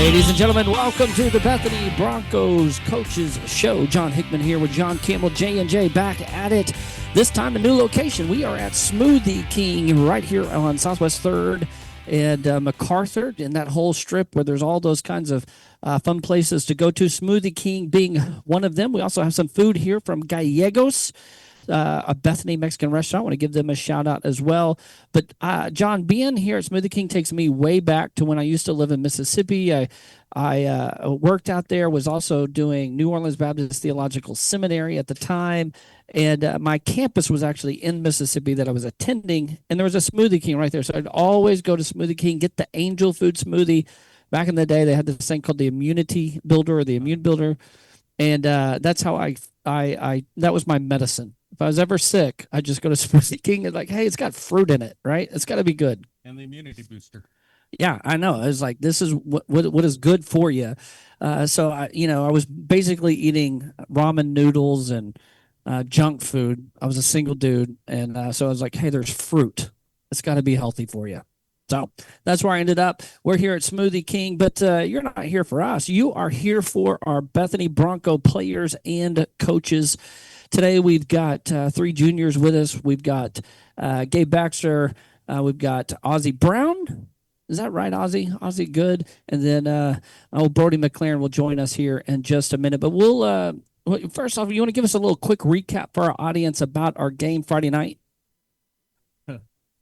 Ladies and gentlemen, welcome to the Bethany Broncos Coaches Show. John Hickman here with John Campbell, J&J, back at it. This time a new location. We are at Smoothie King right here on Southwest 3rd and MacArthur, in that whole strip where there's all those kinds of fun places to go to. Smoothie King being one of them. We also have some food here from Gallegos, a Bethany Mexican restaurant. I want to give them a shout out as well. But John, being here at Smoothie King takes me way back to when I used to live in Mississippi. I worked out there, was also doing New Orleans Baptist Theological Seminary at the time. And my campus was actually in Mississippi that I was attending. And there was a Smoothie King right there. So I'd always go to Smoothie King, get the angel food smoothie. Back in the day, they had this thing called the Immunity Builder or the Immune Builder. And that's how that was my medicine. If I was ever sick, I'd just go to Smoothie King and like, hey, it's got fruit in it, right? It's got to be good. And the immunity booster. Yeah, I know. It's like, this is what is good for you. So I was basically eating ramen noodles and junk food. I was a single dude, and so I was like, hey, there's fruit. It's got to be healthy for you. So that's where I ended up. We're here at Smoothie King, but you're not here for us. You are here for our Bethany Bronco players and coaches. Today we've got 3 juniors with us. We've got Gabe Baxter. We've got Ozzie Brown. Is that right, Ozzie? Ozzie, good. And then Brody McLaren will join us here in just a minute. But we'll first off, you want to give us a little quick recap for our audience about our game Friday night?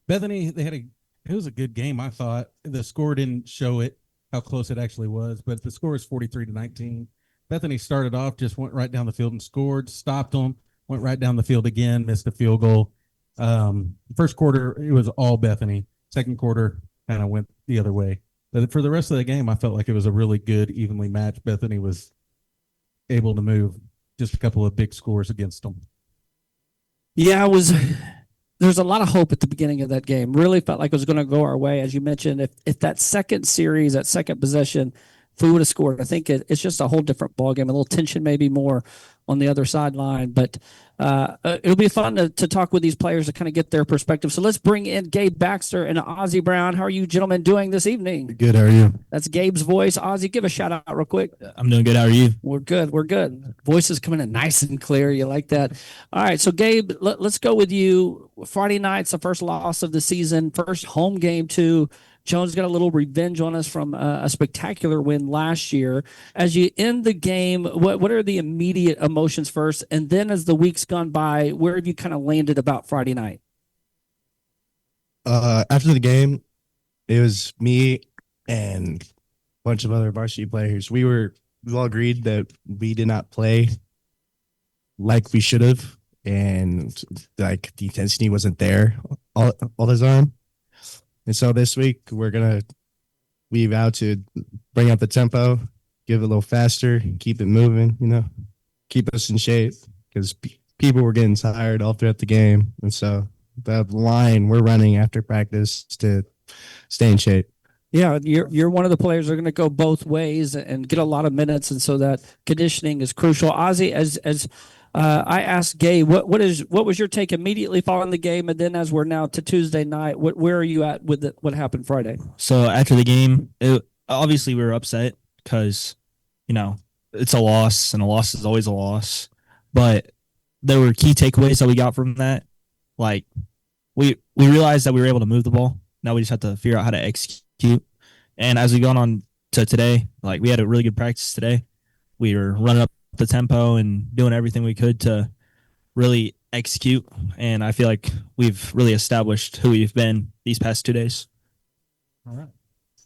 Bethany, it was a good game, I thought. The score didn't show it, how close it actually was, but the score is 43-19. Bethany started off, just went right down the field and scored, stopped them, went right down the field again, missed a field goal. First quarter, it was all Bethany. Second quarter kind of went the other way. But for the rest of the game, I felt like it was a really good, evenly matched. Bethany was able to move, just a couple of big scores against them. Yeah, there's a lot of hope at the beginning of that game. Really felt like it was going to go our way. As you mentioned, if that second series, that second possession, if we would have scored, I think it's just a whole different ballgame, a little tension maybe more on the other sideline. But it'll be fun to talk with these players to kind of get their perspective. So let's bring in Gabe Baxter and Ozzie Brown. How are you gentlemen doing this evening? Good, how are you? That's Gabe's voice. Ozzie, give a shout out real quick. I'm doing good, how are you? We're good. Voice is coming in nice and clear. You like that? All right, so Gabe, let's go with you. Friday night's the first loss of the season, first home game too. Jones got a little revenge on us from a spectacular win last year. As you end the game, what are the immediate emotions first? And then as the week's gone by, where have you kind of landed about Friday night? After the game, it was me and a bunch of other varsity players. We all agreed that we did not play like we should have, and like the intensity wasn't there all the time. And so this week we vowed to bring up the tempo, give it a little faster, keep it moving, keep us in shape, because people were getting tired all throughout the game. And so the line we're running after practice to stay in shape. Yeah, you're one of the players that are going to go both ways and get a lot of minutes, and so that conditioning is crucial. Ozzie, as I asked Gabe, what was your take immediately following the game, and then as we're now to Tuesday night, where are you at with what happened Friday? So after the game, obviously we were upset because, it's a loss, and a loss is always a loss. But there were key takeaways that we got from that. Like, we realized that we were able to move the ball. Now we just have to figure out how to execute. And as we gone on to today, like, we had a really good practice today. We were running up the tempo and doing everything we could to really execute. And I feel like we've really established who we've been these past 2 days. All right.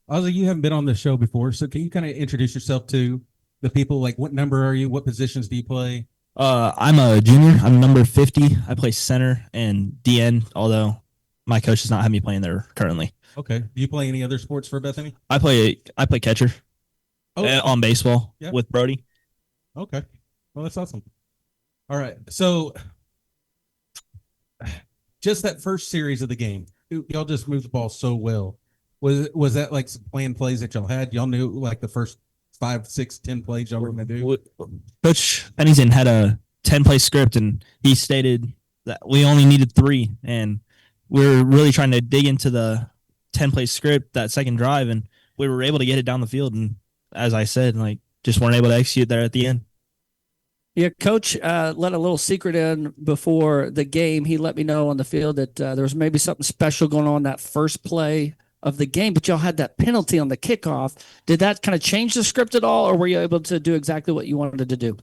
Ozzie, you haven't been on the show before, so can you kind of introduce yourself to the people? Like, what number are you? What positions do you play? I'm a junior. I'm number 50. I play center and DN, although my coach does not have me playing there currently. Okay. Do you play any other sports for Bethany? I play catcher on baseball with Brody. Okay. Well, that's awesome. All right. So just that first series of the game, y'all just moved the ball so well. Was that like some planned plays that y'all had? Y'all knew like the first 5, 6, 10 plays y'all were going to do? Coach Pennington had a 10-play script, and he stated that we only needed 3, and we were really trying to dig into the 10-play script that second drive, and we were able to get it down the field. And as I said, like just weren't able to execute there at the end. Yeah, Coach let a little secret in before the game. He let me know on the field that there was maybe something special going on that first play of the game, but y'all had that penalty on the kickoff. Did that kind of change the script at all, or were you able to do exactly what you wanted to do?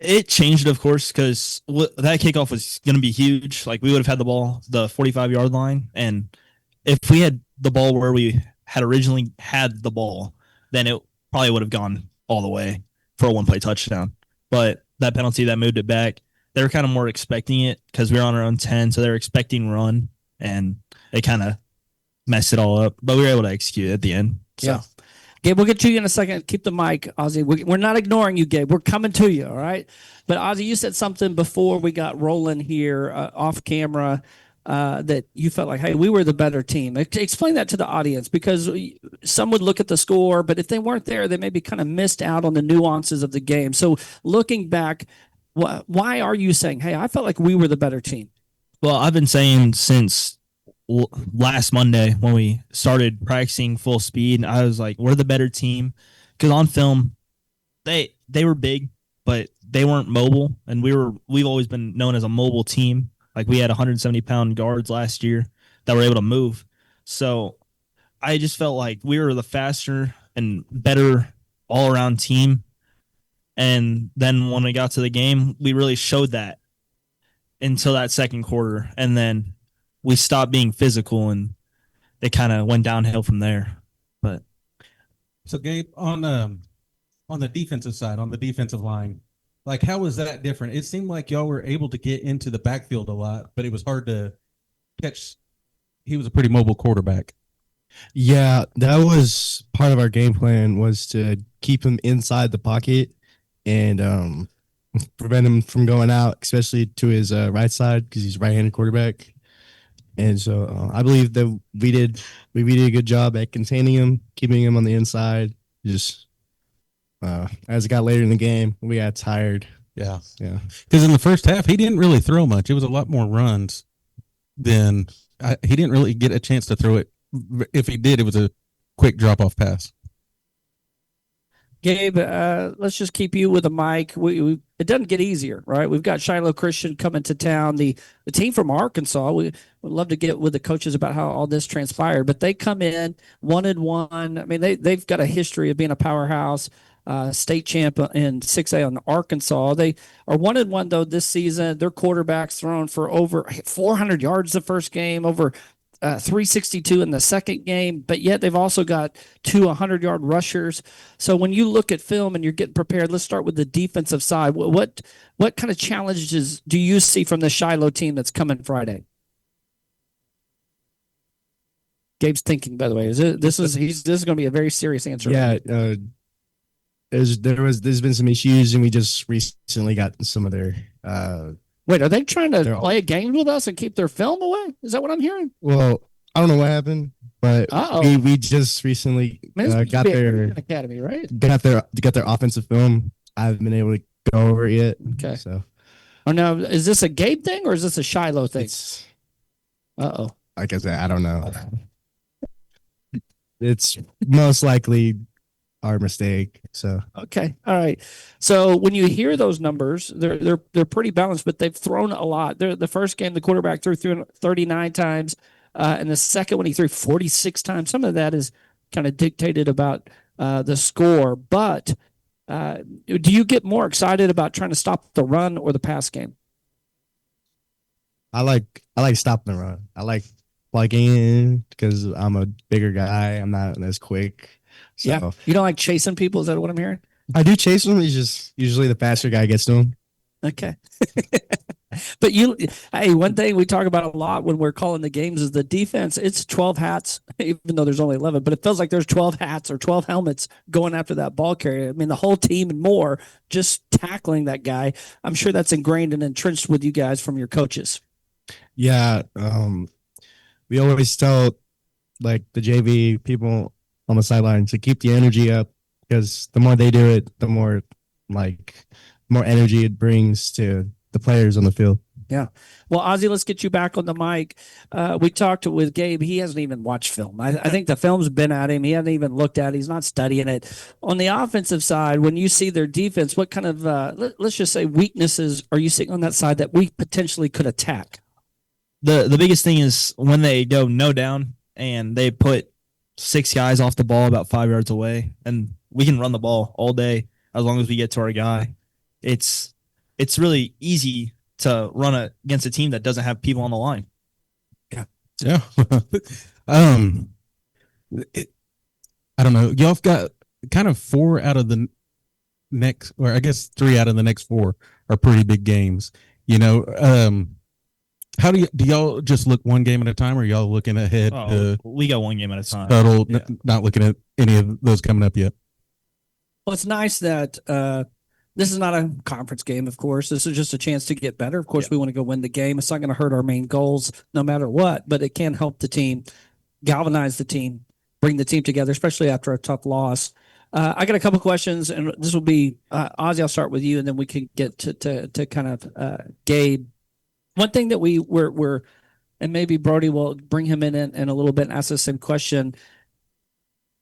It changed, of course, because that kickoff was going to be huge. Like we would have had the ball, the 45-yard line, and if we had the ball where we had originally had the ball, then it probably would have gone all the way for a one-play touchdown. But that penalty that moved it back, they were kind of more expecting it because we were on our own 10, so they were expecting run, and it kind of messed it all up. But we were able to execute at the end. So. Yeah. Gabe, we'll get to you in a second. Keep the mic, Ozzy. We're not ignoring you, Gabe. We're coming to you, all right? But, Ozzy, you said something before we got rolling here off camera that you felt like, hey, we were the better team. Explain that to the audience, because some would look at the score, but if they weren't there, they maybe kind of missed out on the nuances of the game. So looking back, why are you saying, hey, I felt like we were the better team? Well, I've been saying since last Monday when we started practicing full speed, I was like, we're the better team, because on film they were big, but they weren't mobile, and we've always been known as a mobile team. Like we had 170-pound guards last year that were able to move. So I just felt like we were the faster and better all-around team. And then when we got to the game, we really showed that until that second quarter, and then we stopped being physical, and it kind of went downhill from there. But so, Gabe, on the defensive side, on the defensive line, like how was that different? It seemed like y'all were able to get into the backfield a lot, but it was hard to catch. He was a pretty mobile quarterback. Yeah, that was part of our game plan, was to keep him inside the pocket and prevent him from going out, especially to his right side, because he's a right-handed quarterback. And so I believe that we did a good job at containing him, keeping him on the inside. Just as it got later in the game, we got tired. Yeah. Because in the first half, he didn't really throw much. It was a lot more runs than he didn't really get a chance to throw it. If he did, it was a quick drop-off pass. Gabe, let's just keep you with a mic. It doesn't get easier, right? We've got Shiloh Christian coming to town. The team from Arkansas, we would love to get with the coaches about how all this transpired, but they come in 1-1. I mean, they've got a history of being a powerhouse, state champ in 6A on Arkansas. They are 1-1 though this season. Their quarterback's thrown for over 400 yards the first game, over 362 in the second game, but yet they've also got 2 100-yard rushers. So when you look at film and you're getting prepared, let's start with the defensive side. What kind of challenges do you see from the Shiloh team that's coming Friday? Gabe's thinking, by the way. This is going to be a very serious answer. Yeah, there's been some issues, and we just recently got some of their. Wait, are they trying to play a game with us and keep their film away? Is that what I'm hearing? Well, I don't know what happened, but we just recently got their academy, right? Got their offensive film. I haven't been able to go over it yet. Okay. So, now is this a Gabe thing or is this a Shiloh thing? Like I said, I don't know. It's most likely our mistake. So okay, all right. So when you hear those numbers, they're pretty balanced, but they've thrown a lot. The first game, the quarterback threw 39 times, and the second one he threw 46 times. Some of that is kind of dictated about the score. But do you get more excited about trying to stop the run or the pass game? I like stopping the run. I like plugging in because I'm a bigger guy. I'm not as quick. So. Yeah, you don't like chasing people? Is that what I'm hearing? I do chase them. He's just usually the faster guy gets to him. Okay. But hey, one thing we talk about a lot when we're calling the games is the defense. It's 12 hats, even though there's only 11, but it feels like there's 12 hats or 12 helmets going after that ball carrier. I mean, the whole team and more just tackling that guy. I'm sure that's ingrained and entrenched with you guys from your coaches. Yeah. We always tell like the JV people on the sideline to keep the energy up, because the more they do it, the more energy it brings to the players on the field. Yeah. Well, Ozzy, let's get you back on the mic. We talked with Gabe. He hasn't even watched film. I think the film's been at him. He hasn't even looked at it. He's not studying it. On the offensive side, when you see their defense, what kind of, let's just say, weaknesses are you seeing on that side that we potentially could attack? The biggest thing is when they go no down and they put 6 guys off the ball about 5 yards away, and we can run the ball all day as long as we get to our guy. It's really easy to run against a team that doesn't have people on the line. Yeah. I don't know. Y'all have got kind of 4 out of the next, or I guess 3 out of the next 4 are pretty big games. You know, how do y'all just look one game at a time, or y'all looking ahead? We go one game at a time. Not looking at any of those coming up yet. Well, it's nice that this is not a conference game, of course. This is just a chance to get better. Of course, we want to go win the game. It's not going to hurt our main goals no matter what, but it can help the team, galvanize the team, bring the team together, especially after a tough loss. I got a couple questions, and this will be, Ozzy, I'll start with you, and then we can get to kind of Gabe. One thing that we're and maybe Brody will bring him in a little bit and ask the same question.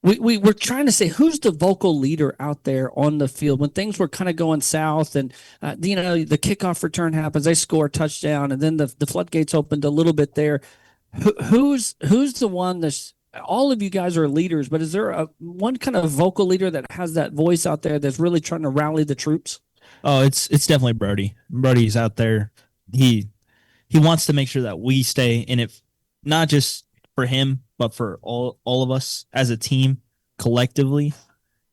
We're trying to say who's the vocal leader out there on the field when things were kind of going south, and the kickoff return happens, they score a touchdown, and then the floodgates opened a little bit there. Who's the one that's, all of you guys are leaders, but is there one kind of vocal leader that has that voice out there that's really trying to rally the troops? Oh, it's definitely Brody. Brody's out there. He wants to make sure that we stay in it, not just for him, but for all of us as a team collectively.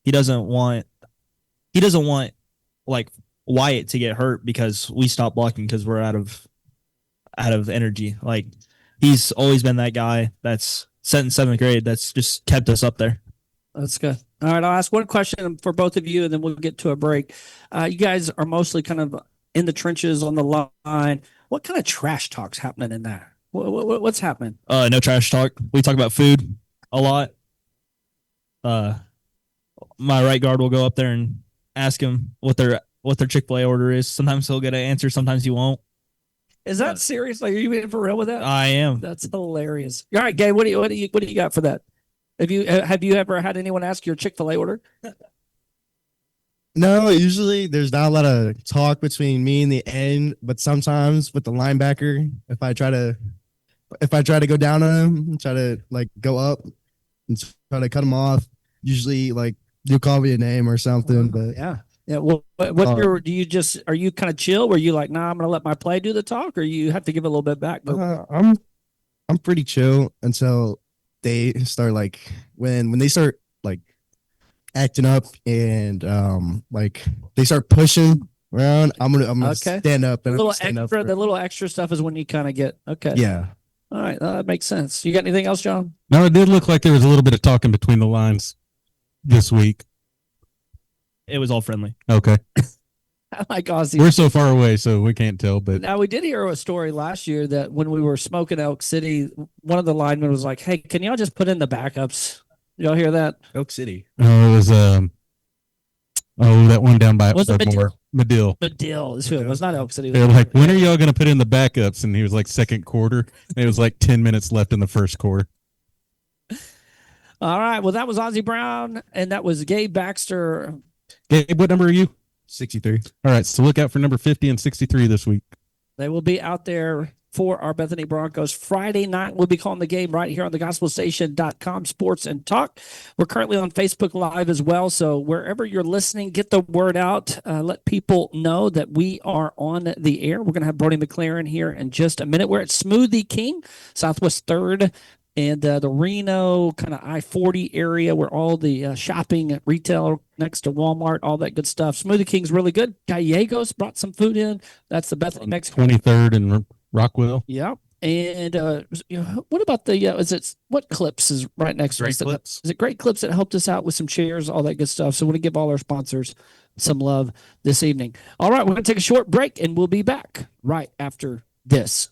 He doesn't want like Wyatt to get hurt because we stopped blocking because we're out of energy. Like, he's always been that guy that's set in 7th grade that's just kept us up there. That's good. All right, I'll ask one question for both of you, and then we'll get to a break. You guys are mostly kind of in the trenches on the line. What kind of trash talk's happening in there? What's happening? No trash talk. We talk about food a lot. My right guard will go up there and ask him what their Chick-fil-A order is. Sometimes he'll get an answer, sometimes he won't. Is that serious? Like, are you being for real with that? I am. That's hilarious. All right, Gabe, what do you got for that? Have you ever had anyone ask your Chick-fil-A order? No, usually there's not a lot of talk between me and the end, but sometimes with the linebacker, if I try to go down on him, try to like go up and try to cut him off, usually like you call me a name or something. But yeah. Well, are you kind of chill? Were you like, nah, I'm gonna let my play do the talk, or you have to give a little bit back? I'm pretty chill until they start like when they start like acting up and like they start pushing around. I'm gonna stand up and the little extra stuff is when you kind of get okay. Yeah. All right, that makes sense. You got anything else, John? No, it did look like there was a little bit of talking between the lines this week. It was all friendly. Okay. I like Ozzy. We're so far away, so we can't tell. But now we did hear a story last year that when we were smoking Elk City, one of the linemen was like, "Hey, can y'all just put in the backups?" Y'all hear that? Elk City. Oh, it was that one down by was it Medill. Medill is who it was, not Elk City. They're like, when are y'all going to put in the backups? And he was like, second quarter. And it was like 10 minutes left in the first quarter. All right. Well, that was Ozzy Brown, and that was Gabe Baxter. Gabe, what number are you? 63. All right. So look out for number 50 and 63 this week. They will be out there for our Bethany Broncos. Friday night, we'll be calling the game right here on the gospelstation.com Sports and Talk. We're currently on Facebook Live as well, so wherever you're listening, get the word out. Let people know that we are on the air. We're going to have Brody McLaren here in just a minute. We're at Smoothie King, Southwest 3rd, and the Reno kind of I-40 area where all the shopping, retail next to Walmart, all that good stuff. Smoothie King's really good. Gallegos brought some food in. That's the Bethany Mexican. 23rd and Rockwell. Yeah. And what about what Clips is right next to us? Clips. Is it Great Clips that helped us out with some chairs, all that good stuff? So we want to give all our sponsors some love this evening. All right, we're going to take a short break, and we'll be back right after this.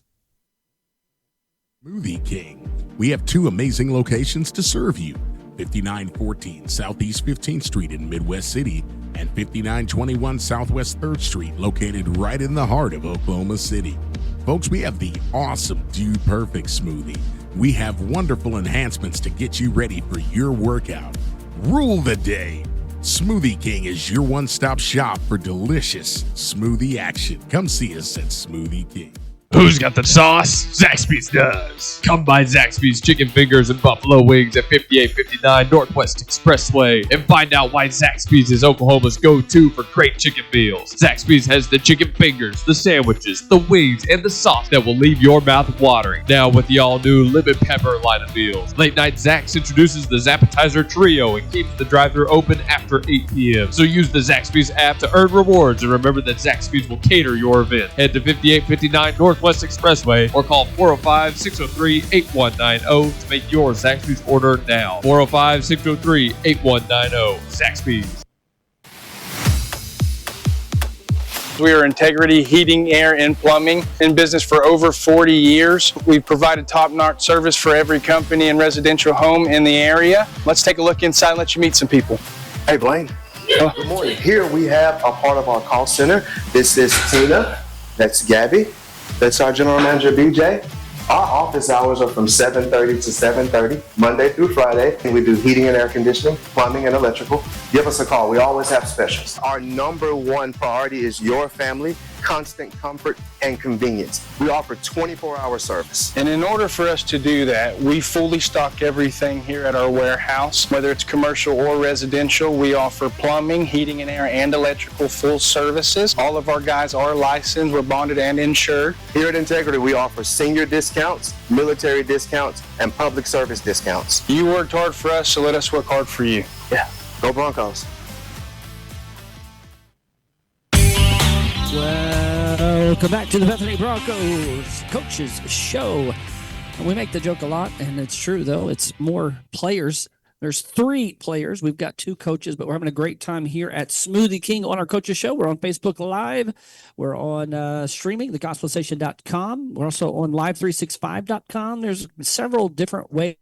Smoothie King. We have 2 amazing locations to serve you. 5914 Southeast 15th Street in Midwest City and 5921 Southwest 3rd Street, located right in the heart of Oklahoma City. Folks, we have the awesome Dude Perfect smoothie. We have wonderful enhancements to get you ready for your workout. Rule the day. Smoothie King is your one-stop shop for delicious smoothie action. Come see us at Smoothie King. Who's got the sauce? Zaxby's does. Come by Zaxby's Chicken Fingers and Buffalo Wings at 5859 Northwest Expressway and find out why Zaxby's is Oklahoma's go-to for great chicken meals. Zaxby's has the chicken fingers, the sandwiches, the wings, and the sauce that will leave your mouth watering. Now with the all-new lemon pepper line of meals. Late Night Zax introduces the Zappetizer Trio and keeps the drive-thru open after 8 p.m. So use the Zaxby's app to earn rewards and remember that Zaxby's will cater your event. Head to 5859 Northwest Expressway or call 405-603-8190 to make your Zaxby's order now. 405-603-8190. Zaxby's. We are Integrity Heating, Air, and Plumbing, in business for over 40 years. We've provided top-notch service for every company and residential home in the area. Let's take a look inside and let you meet some people. Hey, Blaine. Good morning. Here we have a part of our call center. This is Tina. That's Gabby. That's our general manager, BJ. Our office hours are from 7:30 to 7:30, Monday through Friday. And we do heating and air conditioning, plumbing and electrical. Give us a call. We always have specials. Our number one priority is your family, constant comfort and convenience. We offer 24-hour service. And in order for us to do that, we fully stock everything here at our warehouse. Whether it's commercial or residential, we offer plumbing, heating and air, and electrical full services. All of our guys are licensed, we're bonded and insured. Here at Integrity, we offer senior discounts, military discounts, and public service discounts. You worked hard for us, so let us work hard for you. Yeah, go Broncos. Welcome back to the Bethany Broncos Coaches Show. And we make the joke a lot, and it's true, though. It's more players. There's 3 players. We've got 2 coaches, but we're having a great time here at Smoothie King on our Coaches Show. We're on Facebook Live. We're on streaming, thegospelstation.com. We're also on live365.com. There's several different ways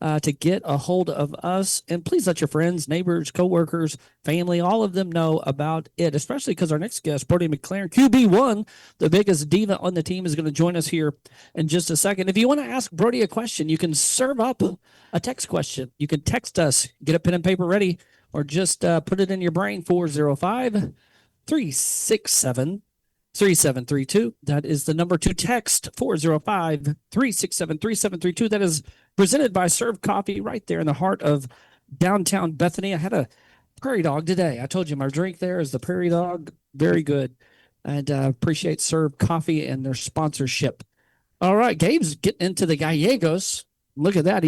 to get a hold of us. And please let your friends, neighbors, coworkers, family, all of them know about it, especially because our next guest, Brody McLaren, QB1, the biggest diva on the team, is going to join us here in just a second. If you want to ask Brody a question, you can serve up a text question. You can text us, get a pen and paper ready, or just put it in your brain, 405-367-3732. That is the number to text, 405-367-3732. That is presented by Serve Coffee right there in the heart of downtown Bethany. I had a Prairie Dog today. I told you my drink there is the Prairie Dog. Very good. And appreciate Serve Coffee and their sponsorship. All right, Gabe's getting into the Gallegos. Look at that.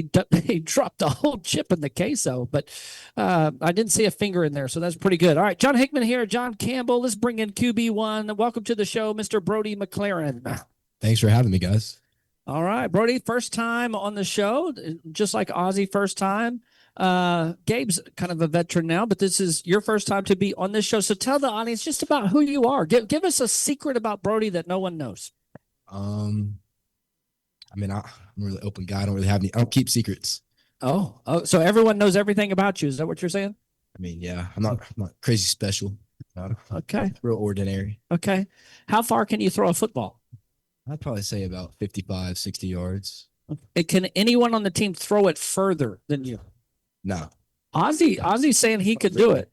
He dropped a whole chip in the queso, but I didn't see a finger in there, so that's pretty good. All right, John Hickman here, John Campbell. Let's bring in QB1. Welcome to the show, Mr. Brody McLaren. Thanks for having me, guys. All right, Brody, first time on the show, just like Ozzy, first time. Gabe's kind of a veteran now, but this is your first time to be on this show. So tell the audience just about who you are. Give us a secret about Brody that no one knows. I'm a really open guy. I don't keep secrets. Oh, so everyone knows everything about you. Is that what you're saying? I mean, yeah, I'm not crazy special. Okay. Real ordinary. Okay. How far can you throw a football? I'd probably say about 55, 60 yards. Can anyone on the team throw it further than you? No. Ozzy's saying he could do it.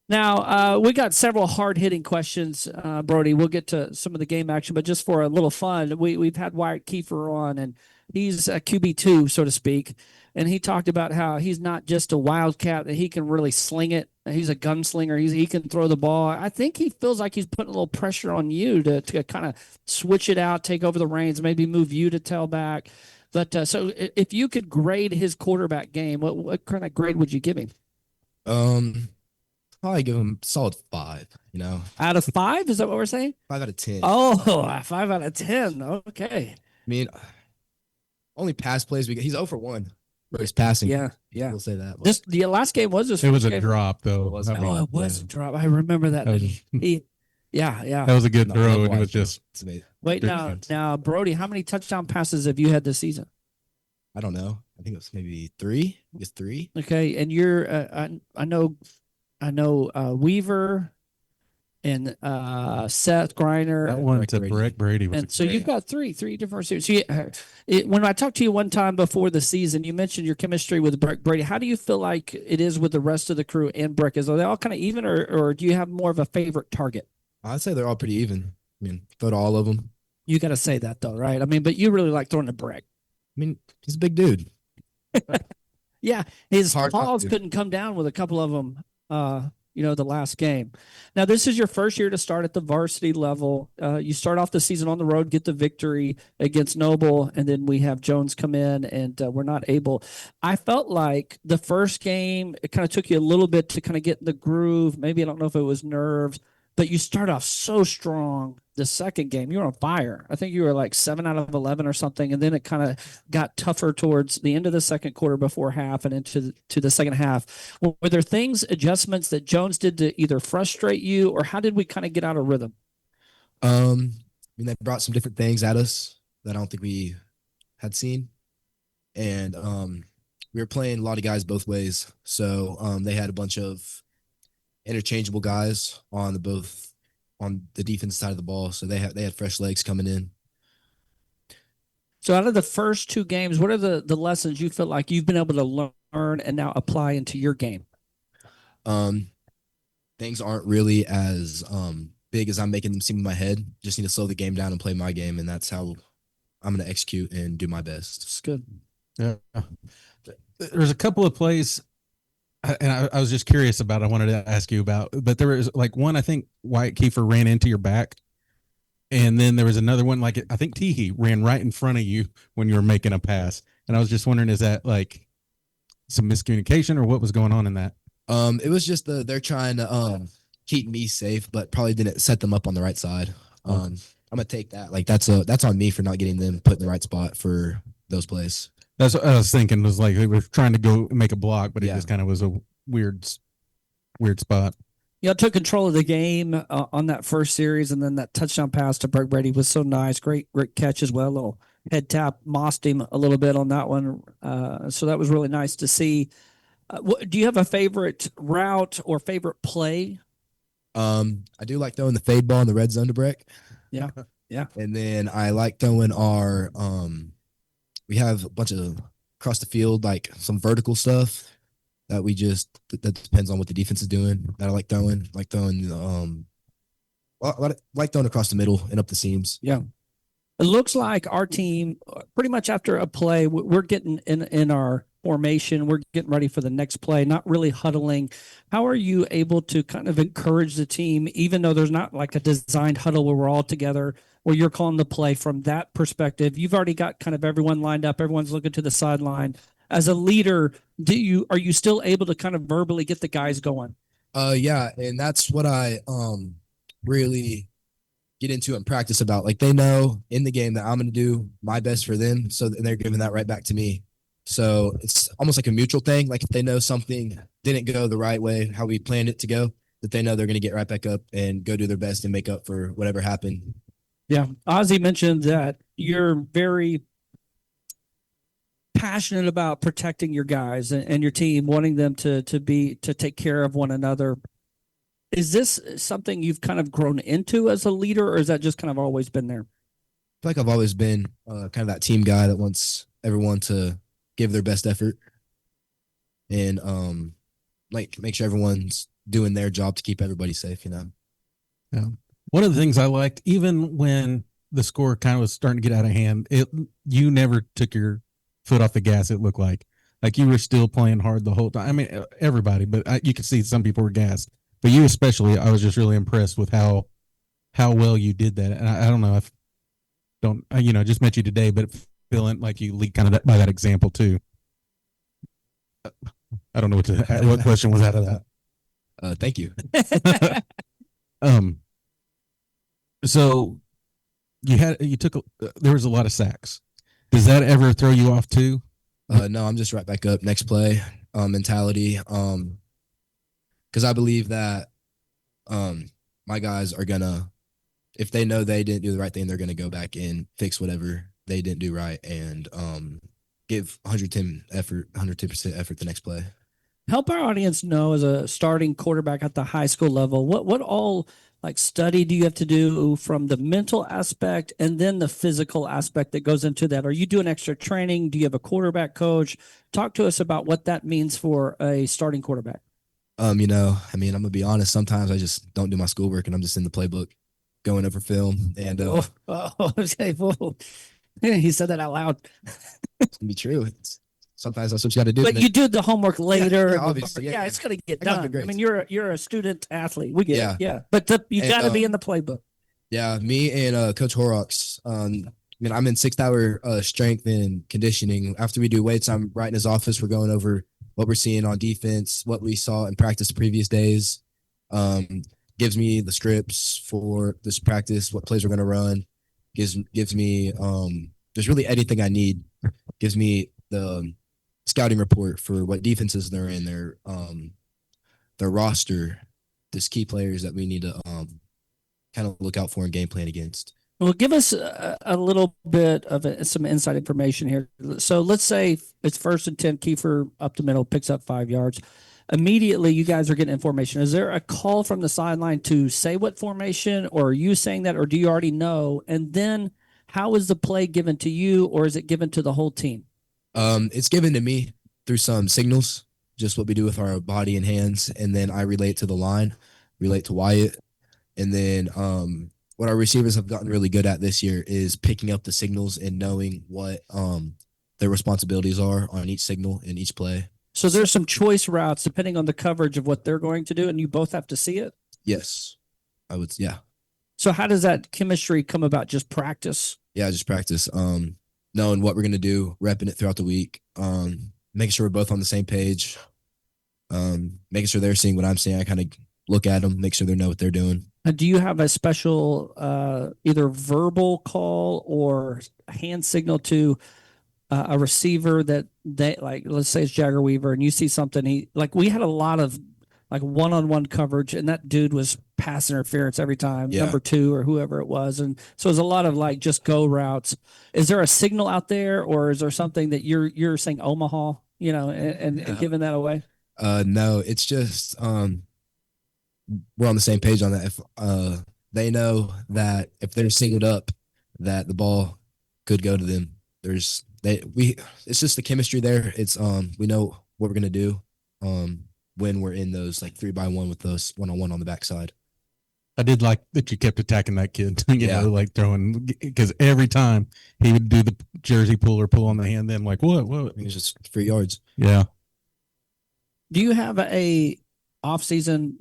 Now, we got several hard-hitting questions, Brody. We'll get to some of the game action, but just for a little fun, we've had Wyatt Kiefer on, and he's a QB2, so to speak, and he talked about how he's not just a wildcat, that he can really sling it. He's a gunslinger. He can throw the ball. I think he feels like he's putting a little pressure on you to kind of switch it out, take over the reins, maybe move you to tailback. But so if you could grade his quarterback game, what kind of grade would you give him? Probably give him a solid 5, Out of 5? Is that what we're saying? 5 out of 10. Oh, 5 out of 10. Okay. I mean, only pass plays he's 0 for 1. He's passing. Yeah. We'll say that. The last game was his It was a game. drop, though. It was a drop. I remember that. That was a good throw, and it was just. Wait, now, Brody, how many touchdown passes have you had this season? I don't know. I think it was maybe 3. I guess 3. Okay, and you're I know Weaver, and Seth Griner. That one to Brady. Breck Brady was And so you've got three different receivers. So when I talked to you one time before the season, you mentioned your chemistry with Breck Brady. How do you feel like it is with the rest of the crew and Breck? Are they all kind of even, or do you have more of a favorite target? I'd say they're all pretty even. I mean, throw to all of them. You got to say that though, right? I mean, but you really like throwing to Breck. I mean, he's a big dude. Yeah, his Hard not balls to. couldn't come down with a couple of them. The last game. Now, this is your first year to start at the varsity level. You start off the season on the road, get the victory against Noble, and then we have Jones come in, and we're not able. I felt like the first game, it kind of took you a little bit to kind of get in the groove. Maybe, I don't know if it was nerves, but you start off so strong. The second game, you were on fire. I think you were like 7 out of 11 or something, and then it kind of got tougher towards the end of the second quarter before half and into the second half. Were there adjustments that Jones did to either frustrate you, or how did we kind of get out of rhythm? I mean, they brought some different things at us that I don't think we had seen, and we were playing a lot of guys both ways. So they had a bunch of interchangeable guys on the defense side of the ball, so they had fresh legs coming in. So out of the first two games, what are the lessons you feel like you've been able to learn and now apply into your game? Things aren't really as big as I'm making them seem in my head. Just need to slow the game down and play my game, and that's how I'm going to execute and do my best. It's good. Yeah. There's a couple of plays, and I was just curious about. I wanted to ask you about, but there was like one. I think Wyatt Kiefer ran into your back, and then there was another one. Like I think Teehee ran right in front of you when you were making a pass, and I was just wondering, is that like some miscommunication or what was going on in that? It was just they're trying to keep me safe, but probably didn't set them up on the right side. I'm gonna take that. Like that's on me for not getting them put in the right spot for those plays. That's what I was thinking. Was like they were trying to go make a block, but it Yeah. just kind of was a weird spot. Y'all took control of the game on that first series, and then that touchdown pass to Breck Brady was so nice. Great catch as well. A little head tap, mossed him a little bit on that one. So that was really nice to see. Do you have a favorite route or favorite play? I do like throwing the fade ball in the red zone to Breck. Yeah. And then I like throwing our we have a bunch of across the field, like some vertical stuff that that depends on what the defense is doing. That I like throwing I like throwing across the middle and up the seams. Yeah. It looks like our team, pretty much after a play, we're getting in our formation. We're getting ready for the next play, not really huddling. How are you able to kind of encourage the team, even though there's not like a designed huddle where we're all together, where you're calling the play from that perspective? You've already got kind of everyone lined up. Everyone's looking to the sideline. As a leader, are you still able to kind of verbally get the guys going? Yeah, and that's what I really get into in practice about. Like they know in the game that I'm going to do my best for them, and they're giving that right back to me. So it's almost like a mutual thing. Like if they know something didn't go the right way, how we planned it to go, that they know they're going to get right back up and go do their best and make up for whatever happened. Yeah. Ozzie mentioned that you're very passionate about protecting your guys and your team, wanting them to take care of one another. Is this something you've kind of grown into as a leader, or is that just kind of always been there? I feel like I've always been kind of that team guy that wants everyone to give their best effort and like make sure everyone's doing their job to keep everybody safe, Yeah. One of the things I liked, even when the score kind of was starting to get out of hand, you never took your foot off the gas. It looked like you were still playing hard the whole time. I mean, everybody, but you could see some people were gassed, but you especially. I was just really impressed with how well you did that. And I don't know if just met you today, but feeling like you lead kind of by that example too. I don't know what question was out of that. Thank you. So there was a lot of sacks. Does that ever throw you off too? No, I'm just right back up next play mentality. Because I believe that my guys are gonna, if they know they didn't do the right thing, they're gonna go back and fix whatever they didn't do right and give 110% effort the next play. Help our audience know, as a starting quarterback at the high school level, what all like study do you have to do from the mental aspect and then the physical aspect that goes into that? Are you doing extra training? Do you have a quarterback coach? Talk to us about what that means for a starting quarterback. I'm gonna be honest. Sometimes I just don't do my schoolwork and I'm just in the playbook, going over film. And Okay, whoa. He said that out loud. it's gonna be true. Sometimes that's what you got to do. But you do the homework later. Yeah, obviously. Yeah, it's going to get I got the done. I grades. mean, you're a student athlete. We get Yeah. it. Yeah. But you got to be in the playbook. Yeah, me and Coach Horrocks. I'm in 6 hour strength and conditioning. After we do weights, I'm right in his office. We're going over what we're seeing on defense, what we saw in practice the previous days. Gives me the scripts for this practice, what plays we're going to run. Gives me just really anything I need. Gives me the scouting report for what defenses they're in, their roster, just key players that we need to kind of look out for and game plan against. Well, give us a little bit of some inside information here. So let's say it's 1st and 10, Kiefer up the middle, picks up 5 yards. Immediately, you guys are getting information. Is there a call from the sideline to say what formation, or are you saying that, or do you already know? And then how is the play given to you, or is it given to the whole team? It's given to me through some signals, just what we do with our body and hands, and then I relate to the line, relate to Wyatt, and then what our receivers have gotten really good at this year is picking up the signals and knowing what their responsibilities are on each signal in each play. So there's some choice routes depending on the coverage of what they're going to do, and you both have to see it? Yes, I would. Yeah. So how does that chemistry come about? Just practice? Yeah, just practice. Knowing what we're going to do, repping it throughout the week, making sure we're both on the same page, making sure they're seeing what I'm seeing. I kind of look at them, make sure they know what they're doing. Do you have a special either verbal call or hand signal to a receiver that they, like, let's say it's Jagger Weaver, and you see something, we had a lot of like one-on-one coverage, and that dude was pass interference every time, number 2 or whoever it was. And so there's a lot of like just go routes. Is there a signal out there, or is there something that you're saying Omaha, and giving that away? No, it's just we're on the same page on that. If they know that if they're singled up, that the ball could go to them. It's just the chemistry there. It's we know what we're gonna do when we're in those like 3-by-1 with those 1-on-1 on the backside. I did like that you kept attacking that kid, like throwing, because every time he would do the jersey pull or pull on the hand, then like, what? It was just 3 yards. Yeah. Do you have a off-season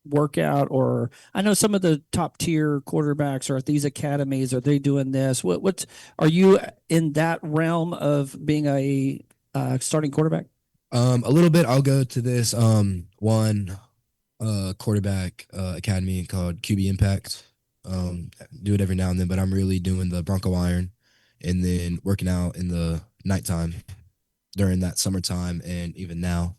workout, or I know some of the top tier quarterbacks are at these academies? Are they doing this? What are you in that realm of being a starting quarterback? A little bit. I'll go to this one quarterback academy called QB Impact. Do it every now and then, but I'm really doing the Bronco Iron and then working out in the nighttime during that summertime and even now.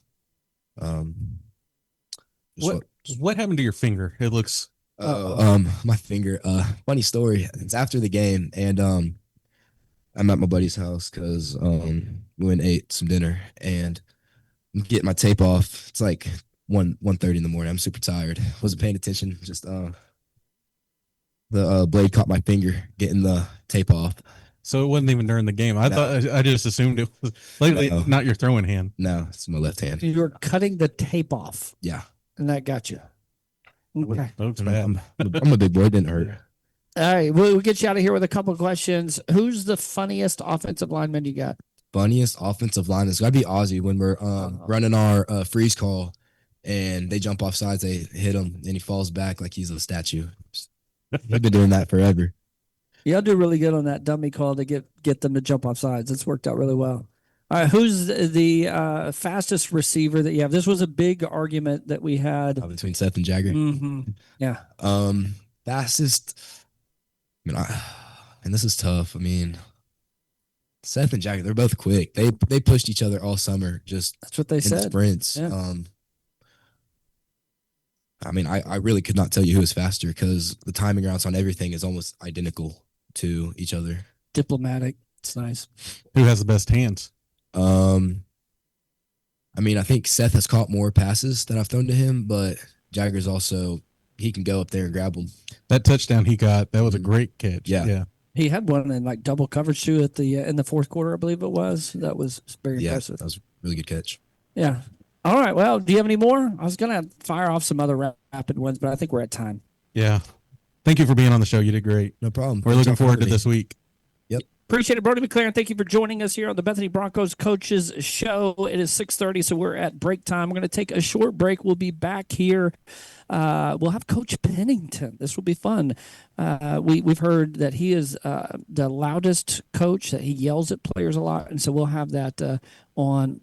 What happened to your finger? It looks my finger. Funny story. It's after the game, and I'm at my buddy's house because we went and ate some dinner, and I'm getting my tape off. It's like 1:30 in the morning. I'm super tired. Wasn't paying attention. Just the blade caught my finger getting the tape off. So it wasn't even during the game. I just assumed it was lately, not your throwing hand. No, it's my left hand. You were cutting the tape off. Yeah. And that got you. Okay. Looks bad. I'm a big boy. It didn't hurt. All right. We'll get you out of here with a couple of questions. Who's the funniest offensive lineman you got? Funniest offensive lineman? It's got to be Ozzy when we're running our freeze call and they jump off sides. They hit him and he falls back like he's a statue. We've been doing that forever. Y'all do really good on that dummy call to get them to jump off sides. It's worked out really well. All right, who's the fastest receiver that you have? This was a big argument that we had between Seth and Jagger. Mm-hmm. Yeah. Fastest. And this is tough. I mean, Seth and Jagger, they're both quick. They pushed each other all summer. Just that's what they said. Sprints. Yeah. I really could not tell you who is faster because the timing routes on everything is almost identical to each other. Diplomatic. It's nice. Who has the best hands? I think Seth has caught more passes that I've thrown to him, but Jagger's also he can go up there and grab them. That touchdown he got, that was a great catch. Yeah. He had one in like double coverage too at the in the fourth quarter, I believe it was. That was very impressive. That was a really good catch. Yeah. All right. Well, do you have any more? I was gonna fire off some other rapid ones, but I think we're at time. Yeah. Thank you for being on the show. You did great. No problem. We're looking forward to this week. Appreciate it, Brody McLaren. Thank you for joining us here on the Bethany Broncos Coaches Show. It is 6:30, so we're at break time. We're going to take a short break. We'll be back here. We'll have Coach Pennington. This will be fun. We've heard that he is the loudest coach, that he yells at players a lot, and so we'll have that on.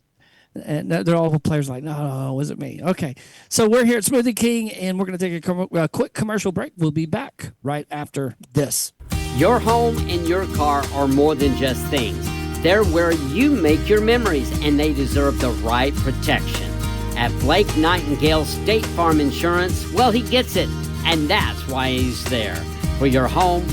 And they're all the players like, no, it wasn't me. Okay, so we're here at Smoothie King, and we're going to take a quick commercial break. We'll be back right after this. Your home and your car are more than just things. They're where you make your memories, and they deserve the right protection. At Blake Nightingale State Farm Insurance, well, he gets it, and that's why he's there. For your home,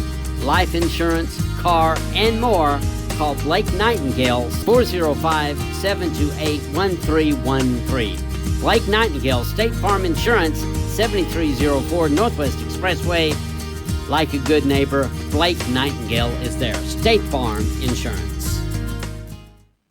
life insurance, car, and more, call Blake Nightingale 405-728-1313. Blake Nightingale State Farm Insurance, 7304 Northwest Expressway. Like a good neighbor, Blake Nightingale is there. State Farm Insurance.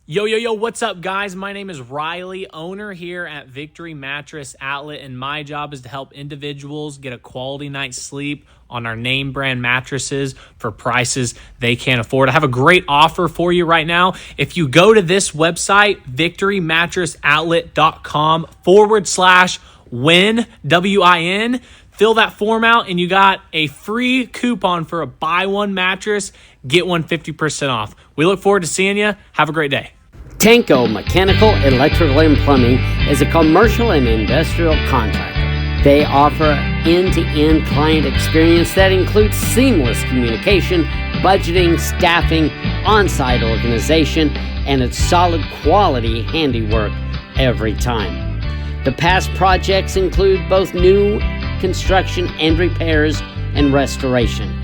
Yo, what's up, guys? My name is Riley, owner here at Victory Mattress Outlet, and my job is to help individuals get a quality night's sleep on our name brand mattresses for prices they can't afford. I have a great offer for you right now. If you go to this website, victorymattressoutlet.com/win, WIN, fill that form out, and you got a free coupon for a buy one mattress, get one 50% off. We look forward to seeing you. Have a great day. Tanko Mechanical, Electrical, and Plumbing is a commercial and industrial contractor. They offer end-to-end client experience that includes seamless communication, budgeting, staffing, on-site organization, and it's solid quality handiwork every time. The past projects include both new construction and repairs and restoration.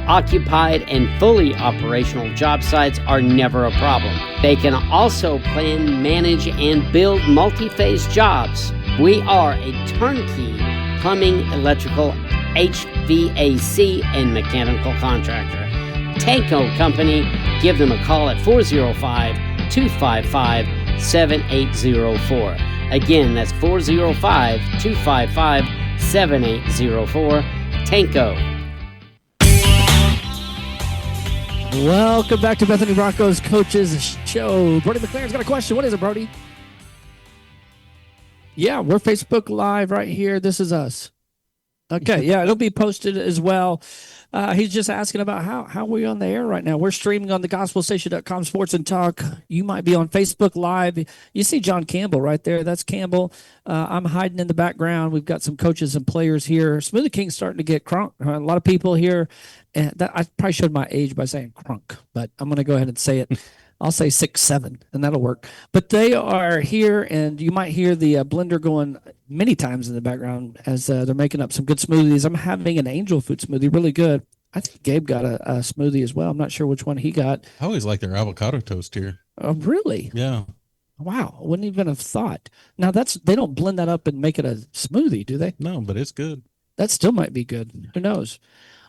Occupied and fully operational job sites are never a problem. They can also plan, manage, and build multi-phase jobs. We are a turnkey plumbing, electrical, HVAC, and mechanical contractor. Tanko Company, give them a call at 405-255-7804. Again, that's 405-255-7804. Tanko. Welcome back to Bethany Broncos Coaches Show. Brody McLaren's got a question. What is it, Brody? Yeah, we're Facebook Live right here. This is us. Okay, yeah, it'll be posted as well. He's just asking about how we're on the air right now. We're streaming on the gospelstation.com Sports and Talk. You might be on Facebook Live. You see John Campbell right there. That's Campbell. I'm hiding in the background. We've got some coaches and players here. Smoothie King's starting to get crunk. A lot of people here. And I probably showed my age by saying crunk, but I'm going to go ahead and say it. I'll say 6'7", and that'll work. But they are here, and you might hear the blender going many times in the background as they're making up some good smoothies. I'm having an angel food smoothie, really good. I think Gabe got a smoothie as well. I'm not sure which one he got. I always like their avocado toast here. Oh, really? Yeah. Wow. I wouldn't even have thought. Now, they don't blend that up and make it a smoothie, do they? No, but it's good. That still might be good. Who knows?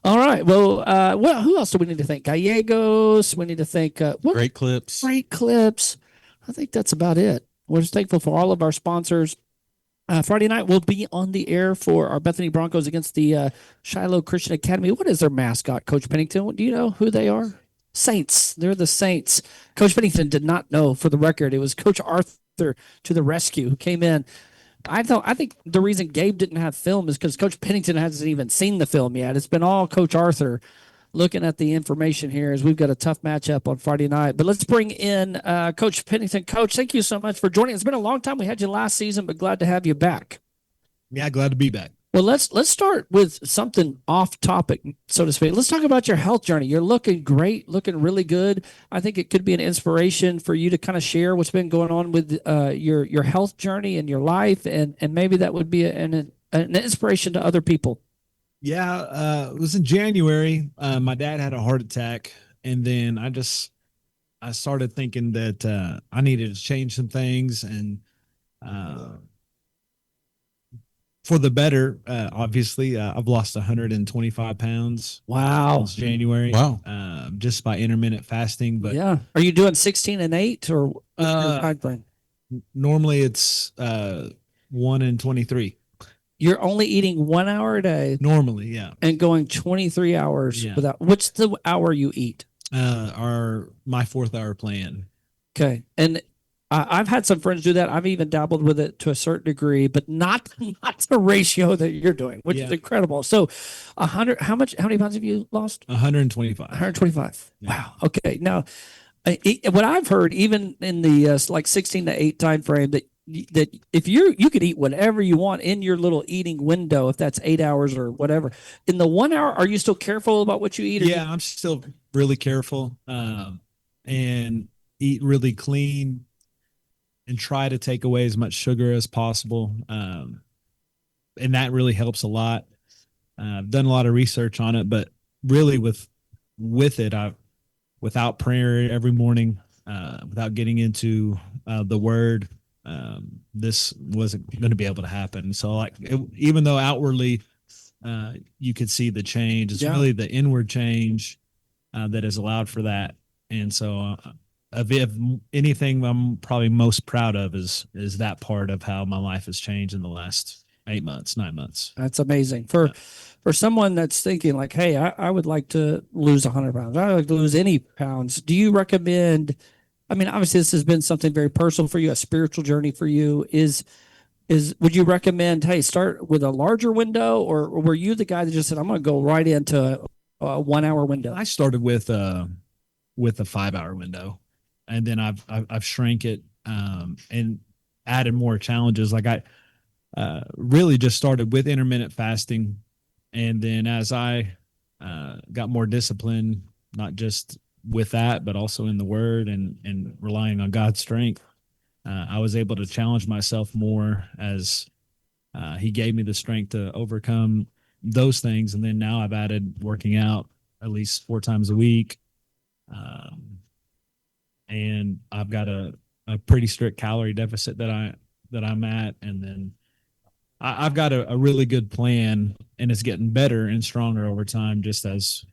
All right. Well, who else do we need to thank? Gallegos. We need to thank Great Clips. Great Clips. I think that's about it. We're just thankful for all of our sponsors. Friday night we'll be on the air for our Bethany Broncos against the Shiloh Christian Academy. What is their mascot, Coach Pennington? Do you know who they are? Saints. They're the Saints. Coach Pennington did not know. For the record, it was Coach Arthur to the rescue who came in. I think the reason Gabe didn't have film is because Coach Pennington hasn't even seen the film yet. It's been all Coach Arthur looking at the information here as we've got a tough matchup on Friday night. But let's bring in Coach Pennington. Coach, thank you so much for joining. It's been a long time. We had you last season, but glad to have you back. Yeah, glad to be back. Well, let's start with something off topic, so to speak. Let's talk about your health journey. You're looking great, looking really good. I think it could be an inspiration for you to kind of share what's been going on with your health journey and your life, and maybe that would be an inspiration to other people. Yeah, it was in January. My dad had a heart attack, and then I started thinking that I needed to change some things, and for the better. Obviously, I've lost 125 pounds. Wow. Since January. Wow. Just by intermittent fasting. But yeah. Are you doing 16 and 8 or what's your time frame? Normally it's 1 and 23. You're only eating 1 hour a day. Normally, yeah. And going 23 hours without. What's the hour you eat? My 4th hour plan. Okay. And I've had some friends do that. I've even dabbled with it to a certain degree, but not the ratio that you're doing, which is incredible. So 100, how many pounds have you lost? 125. 125. Yeah. Wow. Okay. Now, what I've heard, even in the like 16 to 8 time frame, that if you could eat whatever you want in your little eating window, if that's 8 hours or whatever. In the 1 hour, are you still careful about what you eat? Yeah, I'm still really careful and eat really clean and try to take away as much sugar as possible. And that really helps a lot. I've done a lot of research on it, but really with it, without prayer every morning, without getting into the word, this wasn't going to be able to happen. So even though outwardly you could see the change, it's really the inward change that has allowed for that. And so if anything I'm probably most proud of is that part of how my life has changed in the last 8 months, 9 months. That's amazing. For someone that's thinking like, hey, I would like to lose 100 pounds. I would like to lose any pounds. Do you recommend, I mean, obviously this has been something very personal for you, a spiritual journey for you. Would you recommend, hey, start with a larger window, or were you the guy that just said, I'm going to go right into a 1 hour window? I started with a 5 hour window, and then I've shrank it and added more challenges. Like I really just started with intermittent fasting, and then as I got more disciplined, not just with that, but also in the Word and relying on God's strength, I was able to challenge myself more as He gave me the strength to overcome those things. And then now I've added working out at least 4 times a week. And I've got a pretty strict calorie deficit that I'm at. And then I've got a really good plan, and it's getting better and stronger over time, just as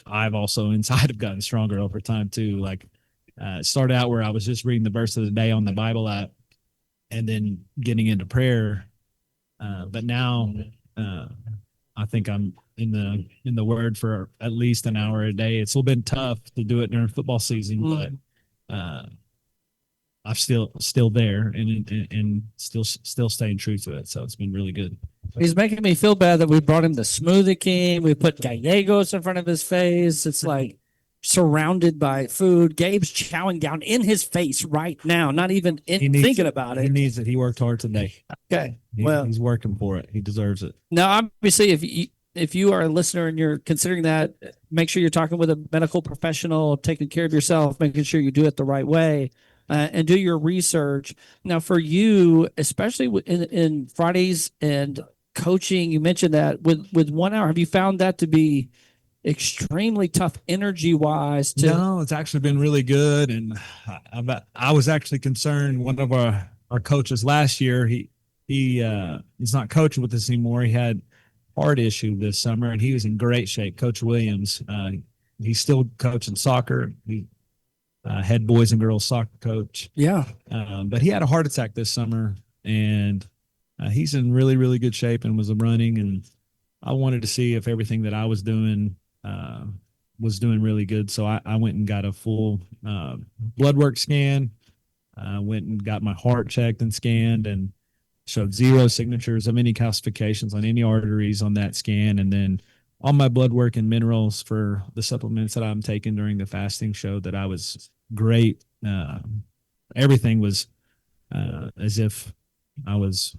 I've also inside have gotten stronger over time too. Like it started out where I was just reading the verse of the day on the Bible app and then getting into prayer. But now I think I'm in the Word for at least an hour a day. It's a little bit tough to do it during football season, but I'm still there and still staying true to it. So it's been really good. He's making me feel bad that we brought him the Smoothie King. We put Gallegos in front of his face. It's like surrounded by food. Gabe's chowing down in his face right now, not even thinking about it. He needs it. He worked hard today. Okay. He's working for it. He deserves it. Now, obviously, if you are a listener and you're considering that, make sure you're talking with a medical professional, taking care of yourself, making sure you do it the right way. And do your research. Now, for you, especially in Fridays and coaching, you mentioned that with 1 hour, have you found that to be extremely tough energy-wise? No, it's actually been really good. And I was actually concerned. One of our coaches last year, he's not coaching with us anymore. He had heart issue this summer, and he was in great shape. Coach Williams, he's still coaching soccer. He head boys and girls soccer coach. Yeah. But he had a heart attack this summer, and he's in really, really good shape and was running. And I wanted to see if everything that I was doing was doing really good. So I went and got a full blood work scan. Went and got my heart checked and scanned, and showed 0 signatures of any calcifications on any arteries on that scan. And then all my blood work and minerals for the supplements that I'm taking during the fasting showed that I was great. Everything was as if I was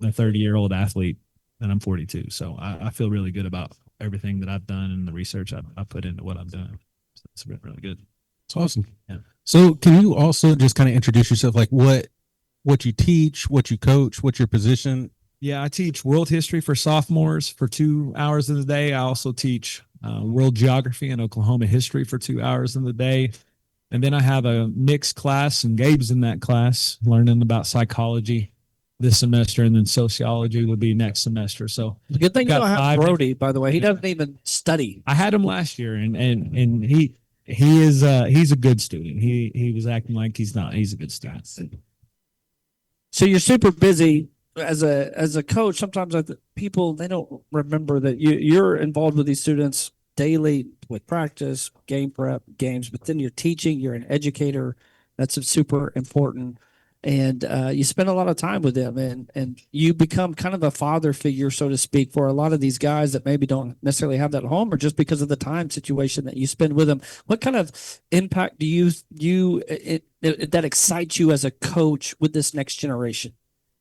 a 30-year-old athlete, and I'm 42. So I feel really good about everything that I've done and the research I put into what I'm doing. So it's been really good. It's awesome. Yeah. So can you also just kind of introduce yourself, like what you teach, what you coach, what's your position? Yeah, I teach world history for sophomores for 2 hours in the day. I also teach world geography and Oklahoma history for 2 hours in the day. And then I have a mixed class, and Gabe's in that class learning about psychology. this semester, and then sociology would be next semester. So Good thing you got don't have 5 Brody, by the way. He doesn't even study. I had him last year, and he's a good student. He was acting like he's not. He's a good student. So you're super busy as a coach. Sometimes people, they don't remember that you're involved with these students daily with practice, game prep, games, but then you're teaching, you're an educator. That's super important. And you spend a lot of time with them, and you become kind of a father figure, so to speak, for a lot of these guys that maybe don't necessarily have that at home, or just because of the time situation that you spend with them. What kind of impact do that excites you as a coach with this next generation?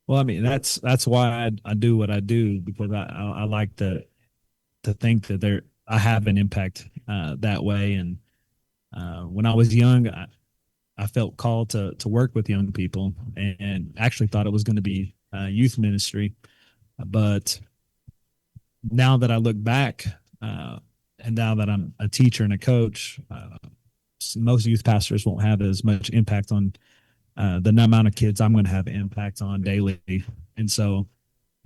Well, I mean, that's why I do what I do, because I like to think that I have an impact that way. And when I was young, I felt called to work with young people, and actually thought it was going to be youth ministry. But now that I look back, and now that I'm a teacher and a coach, most youth pastors won't have as much impact on the amount of kids I'm going to have impact on daily. And so,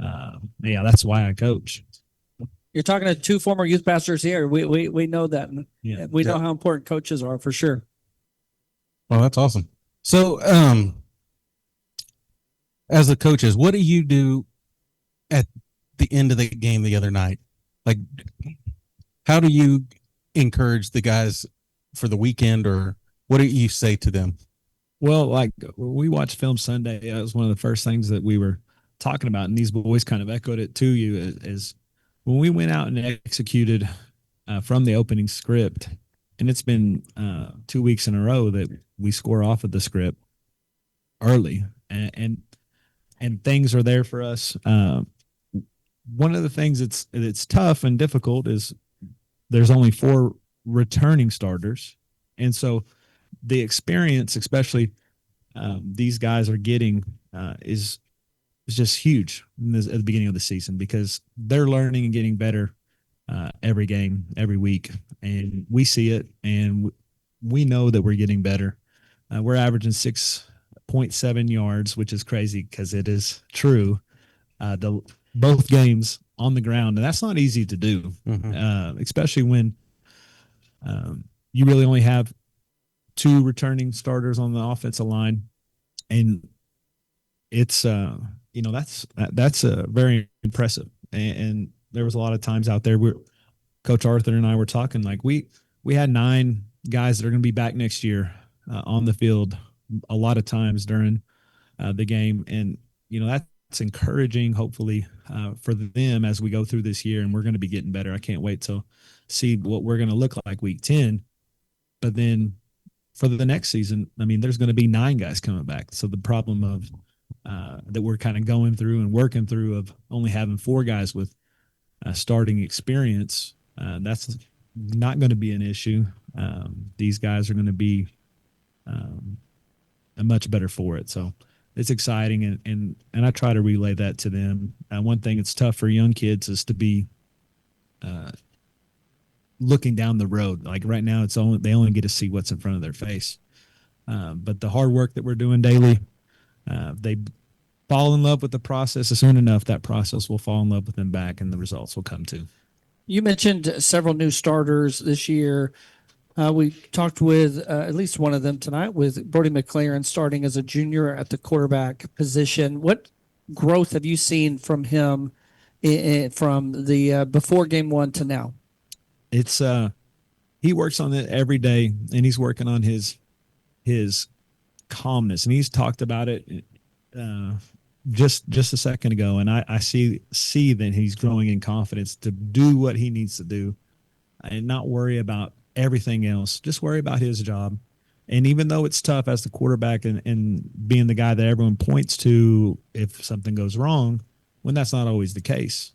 yeah, that's why I coach. You're talking to 2 former youth pastors here. We know that. Yeah. We know how important coaches are, for sure. Well, that's awesome. So, as the coaches, what do you do at the end of the game the other night? Like, how do you encourage the guys for the weekend, or what do you say to them? Well, like, we watched film Sunday. That was one of the first things that we were talking about, and these boys kind of echoed it to you, is when we went out and executed from the opening script, and it's been 2 weeks in a row that we score off of the script early, and things are there for us. One of the things that's tough and difficult is there's only 4 returning starters, and so the experience, especially these guys are getting, is just huge at the beginning of the season, because they're learning and getting better every game, every week, and we see it, and we know that we're getting better. We're averaging 6.7 yards, which is crazy because it is true. Both games on the ground, and that's not easy to do, especially when you really only have 2 returning starters on the offensive line, and it's that's very impressive. And there was a lot of times out there where Coach Arthur and I were talking, like we had 9 guys that are going to be back next year on the field a lot of times during the game, and that's encouraging, hopefully, for them as we go through this year, and we're going to be getting better. I can't wait to see what we're going to look like week 10, but then for the next season, I mean, there's going to be 9 guys coming back. So the problem of that we're kind of going through and working through of only having 4 guys with starting experience, that's not going to be an issue. These guys are going to be much better for it. So it's exciting, and I try to relay that to them. One thing that's tough for young kids is to be looking down the road. Like right now, they only get to see what's in front of their face. But the hard work that we're doing daily, they fall in love with the process. Soon enough, that process will fall in love with them back, and the results will come too. You mentioned several new starters this year. We talked with at least one of them tonight, with Brody McLaren starting as a junior at the quarterback position. What growth have you seen from him from the before game 1 to now? It's he works on it every day, and he's working on his calmness, and he's talked about it just a second ago, and I see that he's growing in confidence to do what he needs to do and not worry about everything else. Just worry about his job. And even though it's tough as the quarterback and being the guy that everyone points to if something goes wrong, when that's not always the case.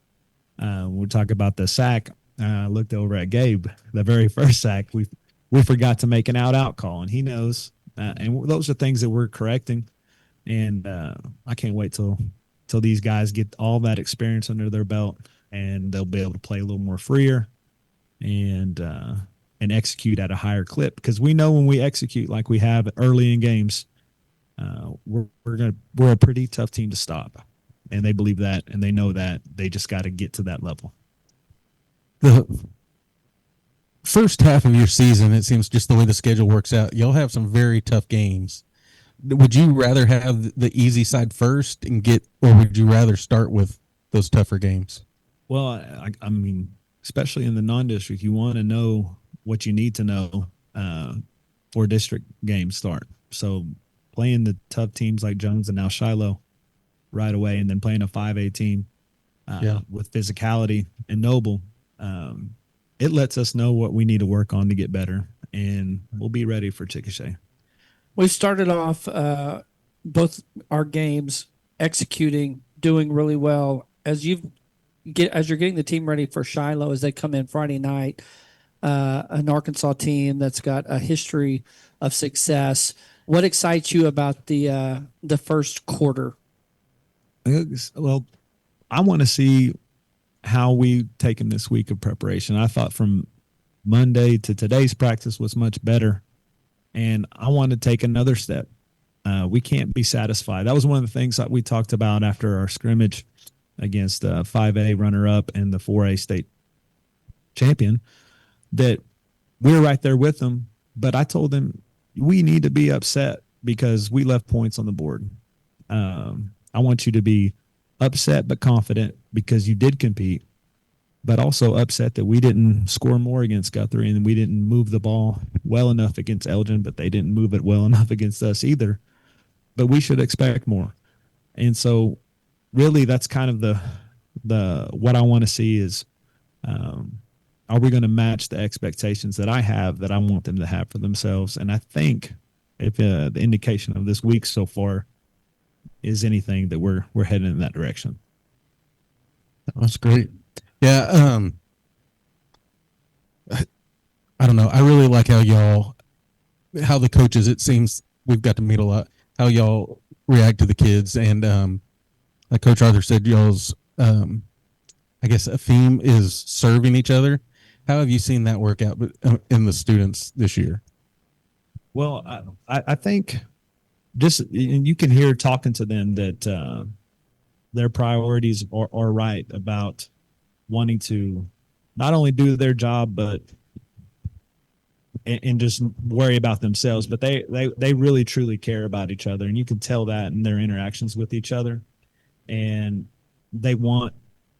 We talk about the sack. I looked over at Gabe, the very first sack. We forgot to make an out call, and he knows. And those are things that we're correcting. And I can't wait till these guys get all that experience under their belt, and they'll be able to play a little more freer and execute at a higher clip. Because we know when we execute like we have early in games, we're a pretty tough team to stop, and they believe that, and they know that. They just got to get to that level. The first half of your season, it seems, just the way the schedule works out, you'll have some very tough games. Would you rather have the easy side first or would you rather start with those tougher games? Well, I mean, especially in the non-district, you want to know what you need to know for district games start. So playing the tough teams like Jones and now Shiloh right away, and then playing a 5A team with physicality and Noble, it lets us know what we need to work on to get better, and we'll be ready for Chickasha. We started off both our games executing, doing really well. As you're getting the team ready for Shiloh as they come in Friday night, an Arkansas team that's got a history of success. What excites you about the first quarter? Well, I want to see how we've taken this week of preparation. I thought from Monday to today's practice was much better, and I want to take another step. We can't be satisfied. That was one of the things that we talked about after our scrimmage against 5A runner-up and the 4A state champion, that we're right there with them. But I told them we need to be upset because we left points on the board. I want you to be upset but confident because you did compete, but also upset that we didn't score more against Guthrie and we didn't move the ball well enough against Elgin, but they didn't move it well enough against us either. But we should expect more. And so really that's kind of the what I want to see is, are we going to match the expectations that I have, that I want them to have for themselves? And I think if the indication of this week so far is anything, that we're heading in that direction. That's great. Yeah. I don't know. I really like how the coaches, it seems we've got to meet a lot, how y'all react to the kids. And like Coach Arthur said, y'all's, I guess a theme is serving each other. How have you seen that work out in the students this year? Well, I think just, and you can hear talking to them that their priorities are right about wanting to not only do their job, but and just worry about themselves, but they really truly care about each other. And you can tell that in their interactions with each other, and they want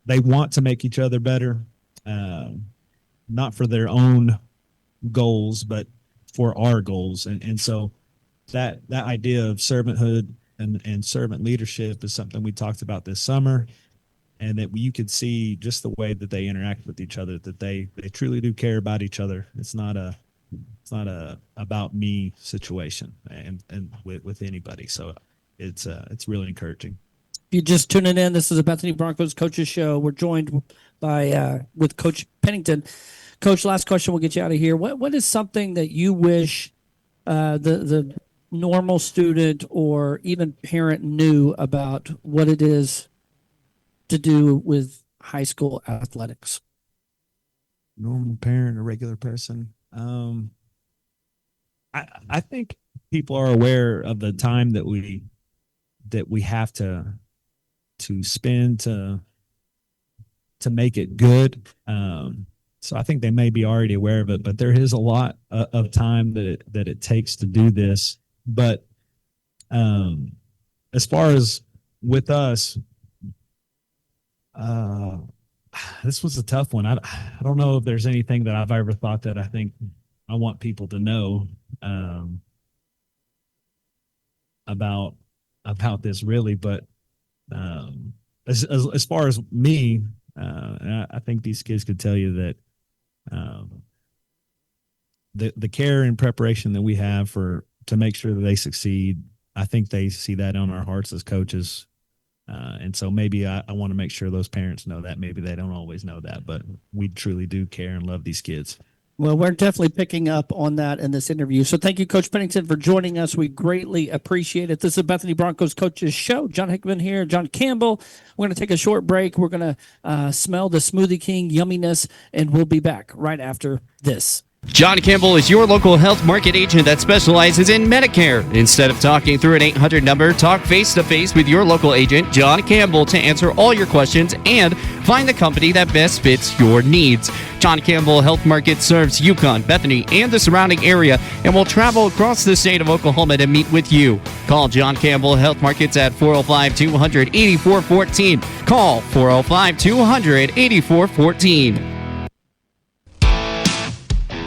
to make each other better, not for their own goals, but for our goals. And so that idea of servanthood and servant leadership is something we talked about this summer, and that you could see just the way that they interact with each other, that they truly do care about each other. It's not a about me situation and with anybody. So it's really encouraging. If you're just tuning in, this is the Bethany Broncos Coaches Show. We're joined by with Coach Pennington. Coach, last question, we'll get you out of here. What is something that you wish the normal student or even parent knew about what it is to do with high school athletics? Normal parent or regular person. I think people are aware of the time that we have to spend to make it good. So I think they may be already aware of it, but there is a lot of time that it takes to do this. But as far as with us, this was a tough one. I don't know if there's anything that I've ever thought that I think I want people to know about this really. But as far as me, I think these kids could tell you that the care and preparation that we have to make sure that they succeed, I think they see that on our hearts as coaches. And so maybe I want to make sure those parents know that. Maybe they don't always know that, but we truly do care and love these kids. Well, we're definitely picking up on that in this interview. So thank you, Coach Pennington, for joining us. We greatly appreciate it. This is the Bethany Broncos Coaches Show. John Hickman here, John Campbell. We're going to take a short break. We're going to smell the Smoothie King yumminess, and we'll be back right after this. John Campbell is your local health market agent that specializes in Medicare. Instead of talking through an 800 number, talk face-to-face with your local agent, John Campbell, to answer all your questions and find the company that best fits your needs. John Campbell Health Market serves Yukon, Bethany, and the surrounding area and will travel across the state of Oklahoma to meet with you. Call John Campbell Health Markets at 405-200-8414. Call 405-200-8414.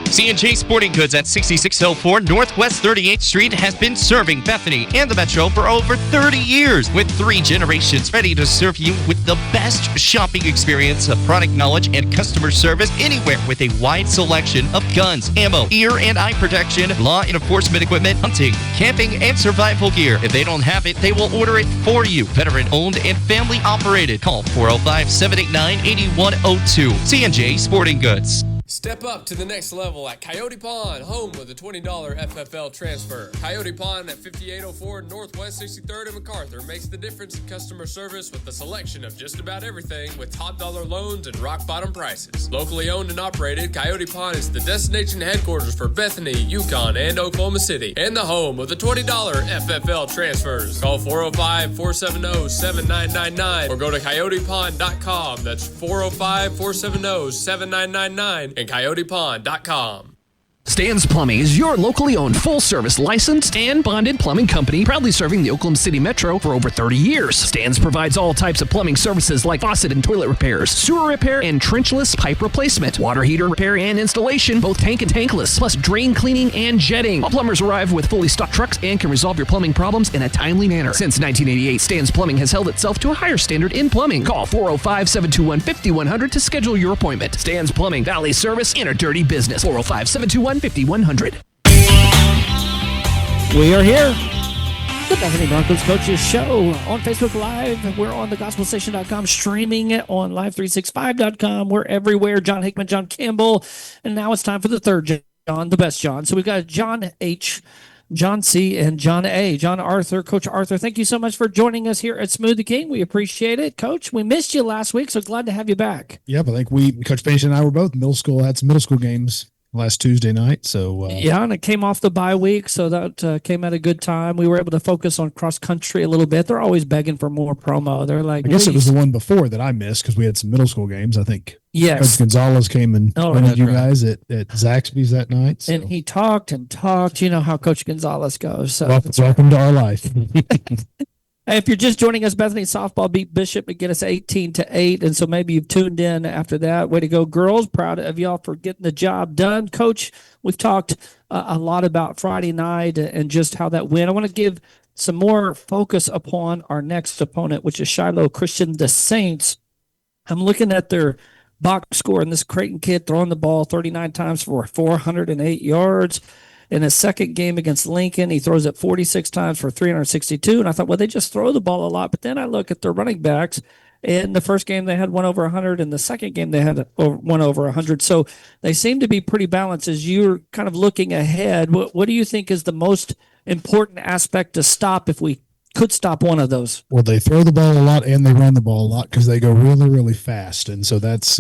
C&J Sporting Goods at 6604 Northwest 38th Street has been serving Bethany and the Metro for over 30 years, with 3 generations ready to serve you with the best shopping experience of product knowledge and customer service anywhere, with a wide selection of guns, ammo, ear and eye protection, law enforcement equipment, hunting, camping, and survival gear. If they don't have it, they will order it for you. Veteran owned and family operated. Call 405-789-8102. C&J Sporting Goods. Step up to the next level at Coyote Pond, home of the $20 FFL transfer. Coyote Pond at 5804 Northwest 63rd and MacArthur makes the difference in customer service with a selection of just about everything, with top dollar loans and rock bottom prices. Locally owned and operated, Coyote Pond is the destination headquarters for Bethany, Yukon, and Oklahoma City, and the home of the $20 FFL transfers. Call 405-470-7999 or go to coyotepond.com. That's 405-470-7999 and coyotepond.com. Stan's Plumbing is your locally owned, full-service, licensed, and bonded plumbing company, proudly serving the Oklahoma City Metro for over 30 years. Stan's provides all types of plumbing services like faucet and toilet repairs, sewer repair, and trenchless pipe replacement, water heater repair and installation, both tank and tankless, plus drain cleaning and jetting. All plumbers arrive with fully stocked trucks and can resolve your plumbing problems in a timely manner. Since 1988, Stan's Plumbing has held itself to a higher standard in plumbing. Call 405-721-5100 to schedule your appointment. Stan's Plumbing, Valley Service in a dirty business. 405-721-5100. We are here. The Bethany Broncos Coaches Show on Facebook Live. We're on thegospelstation.com, streaming on live365.com. We're everywhere. John Hickman, John Campbell. And now it's time for the third John, the best John. So we've got John H., John C., and John A. John Arthur. Coach Arthur, thank you so much for joining us here at Smoothie King. We appreciate it. Coach, we missed you last week, so glad to have you back. Yep, I think Coach Page and I were both middle school, had some middle school games last Tuesday night. So yeah, and it came off the bye week, so that came at a good time. We were able to focus on cross country a little bit. They're always begging for more promo. They're like, I guess it was the one before that I missed because we had some middle school games. I think yes, Coach Gonzalez came and joined you guys at Zaxby's that night. So. And he talked and talked. You know how Coach Gonzalez goes. So welcome to our life. If you're just joining us, Bethany softball beat Bishop and get us 18-8, and so maybe you've tuned in after that. Way to go, girls! Proud of y'all for getting the job done, Coach. We've talked a lot about Friday night and just how that went. I want to give some more focus upon our next opponent, which is Shiloh Christian, the Saints. I'm looking at their box score, and this Creighton kid throwing the ball 39 times for 408 yards. In his second game against Lincoln, he throws it 46 times for 362. And I thought, well, they just throw the ball a lot. But then I look at their running backs. In the first game, they had one over 100. In the second game, they had one over 100. So they seem to be pretty balanced. As you're kind of looking ahead, what do you think is the most important aspect to stop if we could stop one of those? Well, they throw the ball a lot and they run the ball a lot because they go really, really fast, and so that's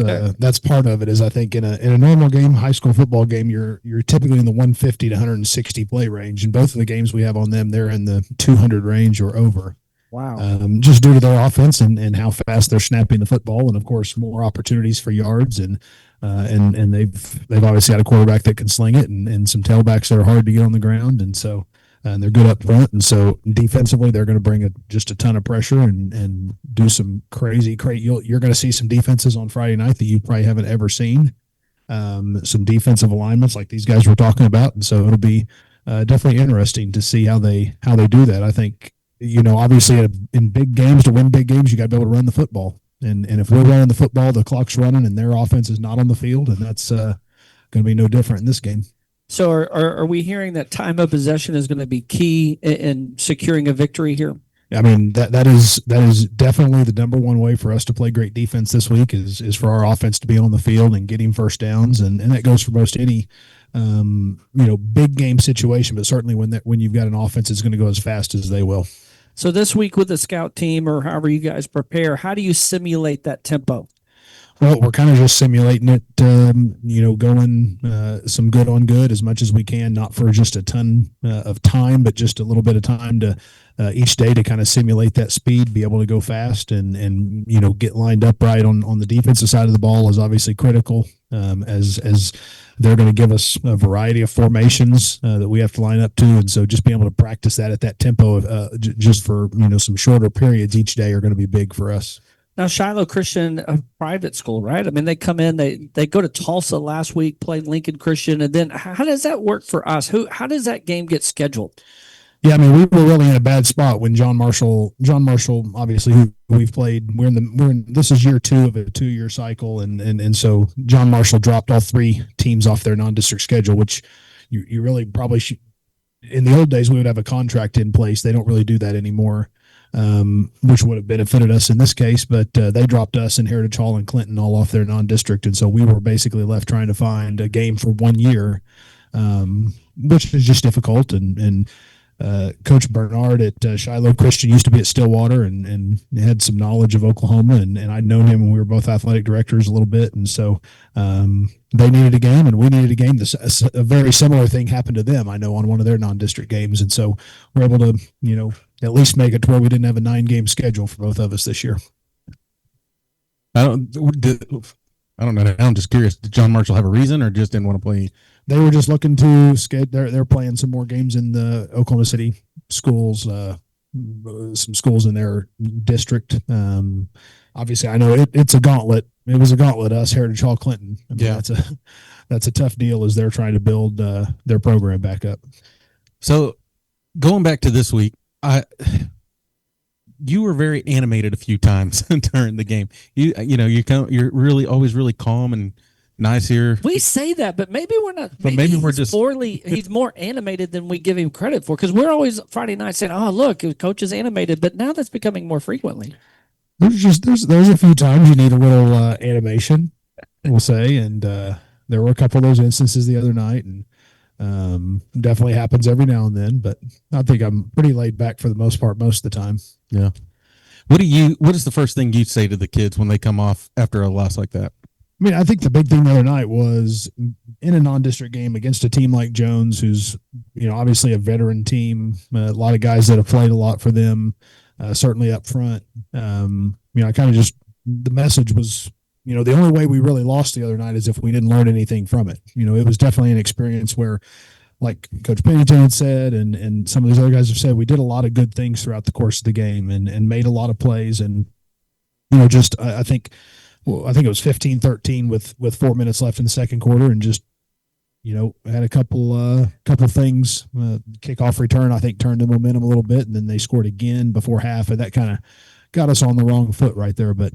part of it. Is I think in a normal game, high school football game, you're typically in the 150 to 160 play range, and both of the games we have on them, they're in the 200 range or over. Wow! Just due to their offense and how fast they're snapping the football, and of course more opportunities for yards, and they've obviously had a quarterback that can sling it, and some tailbacks that are hard to get on the ground, and so. And they're good up front, and so defensively they're going to bring just a ton of pressure and do some crazy. You're going to see some defenses on Friday night that you probably haven't ever seen. Some defensive alignments like these guys were talking about, and so it'll be definitely interesting to see how they do that. I think obviously in big games, to win big games, you got to be able to run the football, and if we're running the football, the clock's running, and their offense is not on the field, and that's going to be no different in this game. So are we hearing that time of possession is going to be key in securing a victory here? I mean, that is definitely the number one way for us to play great defense this week is for our offense to be on the field and getting first downs, and that goes for most any big game situation, but certainly when you've got an offense that's going to go as fast as they will. So this week with the scout team or however you guys prepare, how do you simulate that tempo? Well, we're kind of just simulating it, going some good on good as much as we can, not for just a ton of time, but just a little bit of time to each day to kind of simulate that speed, be able to go fast and get lined up right on the defensive side of the ball is obviously critical as they're going to give us a variety of formations that we have to line up to. And so just being able to practice that at that tempo just for, some shorter periods each day are going to be big for us. Now, Shiloh Christian, a private school, right? I mean, they come in, they go to Tulsa last week, played Lincoln Christian, and then how does that work for us? How does that game get scheduled? Yeah, I mean, we were really in a bad spot when John Marshall, obviously, who we've played, this is year 2 of a 2-year cycle, and so John Marshall dropped all 3 teams off their non-district schedule, which you really probably should. In the old days, we would have a contract in place. They don't really do that anymore. Which would have benefited us in this case, but they dropped us and Heritage Hall and Clinton all off their non-district, and so we were basically left trying to find a game for 1 year, which is just difficult. And Coach Bernard at Shiloh Christian used to be at Stillwater and had some knowledge of Oklahoma, and I'd known him when we were both athletic directors a little bit, and so they needed a game and we needed a game. A very similar thing happened to them, I know, on one of their non-district games, and so we're able to at least make it to where we didn't have a 9-game schedule for both of us this year. I don't know. I'm just curious. Did John Marshall have a reason or just didn't want to play? They were just looking to they're playing some more games in the Oklahoma City schools, some schools in their district. Obviously, I know it's a gauntlet. It was a gauntlet, us, Heritage Hall, Clinton. I mean, that's a tough deal as they're trying to build their program back up. So going back to this week, you were very animated a few times during the game. You're really always really calm and nice here. We say that, but maybe we're not. But maybe we're just he's more animated than we give him credit for, because we're always Friday night saying, "Oh, look, coach is animated," but now that's becoming more frequently. There's a few times you need a little animation, we'll say, and there were a couple of those instances the other night, and definitely happens every now and then, but I think I'm pretty laid back for the most part most of the time. Yeah. What is the first thing you say to the kids when they come off after a loss like that? I mean, I think the big thing the other night was in a non-district game against a team like Jones, who's, obviously a veteran team, a lot of guys that have played a lot for them, certainly up front. I kind of just, the message was, the only way we really lost the other night is if we didn't learn anything from it. It was definitely an experience where, like Coach Pennington had said, and some of these other guys have said, we did a lot of good things throughout the course of the game and made a lot of plays. And, I think it was 15-13 with 4 minutes left in the second quarter, and just, had a couple things, kickoff return, I think turned the momentum a little bit, and then they scored again before half, and that kind of got us on the wrong foot right there. But,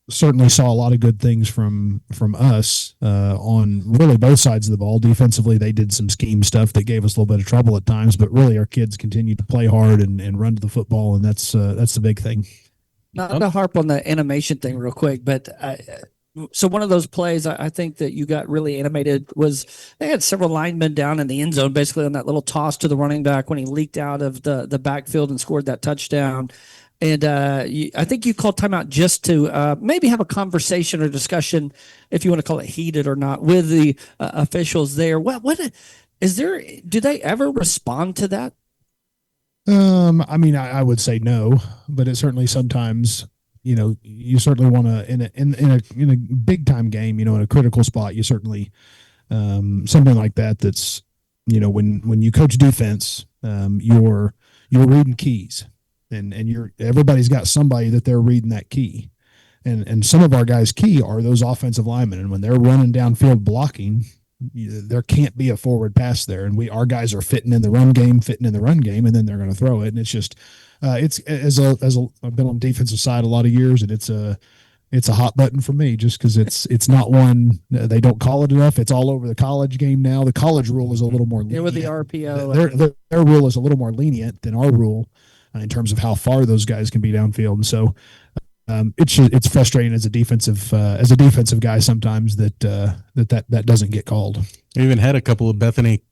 certainly saw a lot of good things from us on really both sides of the ball. Defensively, they did some scheme stuff that gave us a little bit of trouble at times, but really our kids continued to play hard and run to the football, and that's the big thing. Not to harp on the animation thing real quick, but so one of those plays I think that you got really animated was they had several linemen down in the end zone, basically on that little toss to the running back when he leaked out of the backfield and scored that touchdown. And I think you called timeout just to maybe have a conversation or discussion, if you want to call it heated or not, with the officials there. What is there? Do they ever respond to that? I mean, I would say no, but it certainly sometimes, you certainly want to in a big time game, in a critical spot, you certainly something like that. That's when you coach defense, you're reading keys. And everybody's got somebody that they're reading that key, and some of our guys' key are those offensive linemen. And when they're running downfield blocking, there can't be a forward pass there. And our guys are fitting in the run game, and then they're going to throw it. And it's just I've been on the defensive side a lot of years, and it's a hot button for me just because it's not one they don't call it enough. It's all over the college game now. The college rule is a little more lenient. With the RPO, their rule is a little more lenient than our rule in terms of how far those guys can be downfield. And so it's frustrating as a defensive guy sometimes that doesn't get called. We even had a couple of Bethany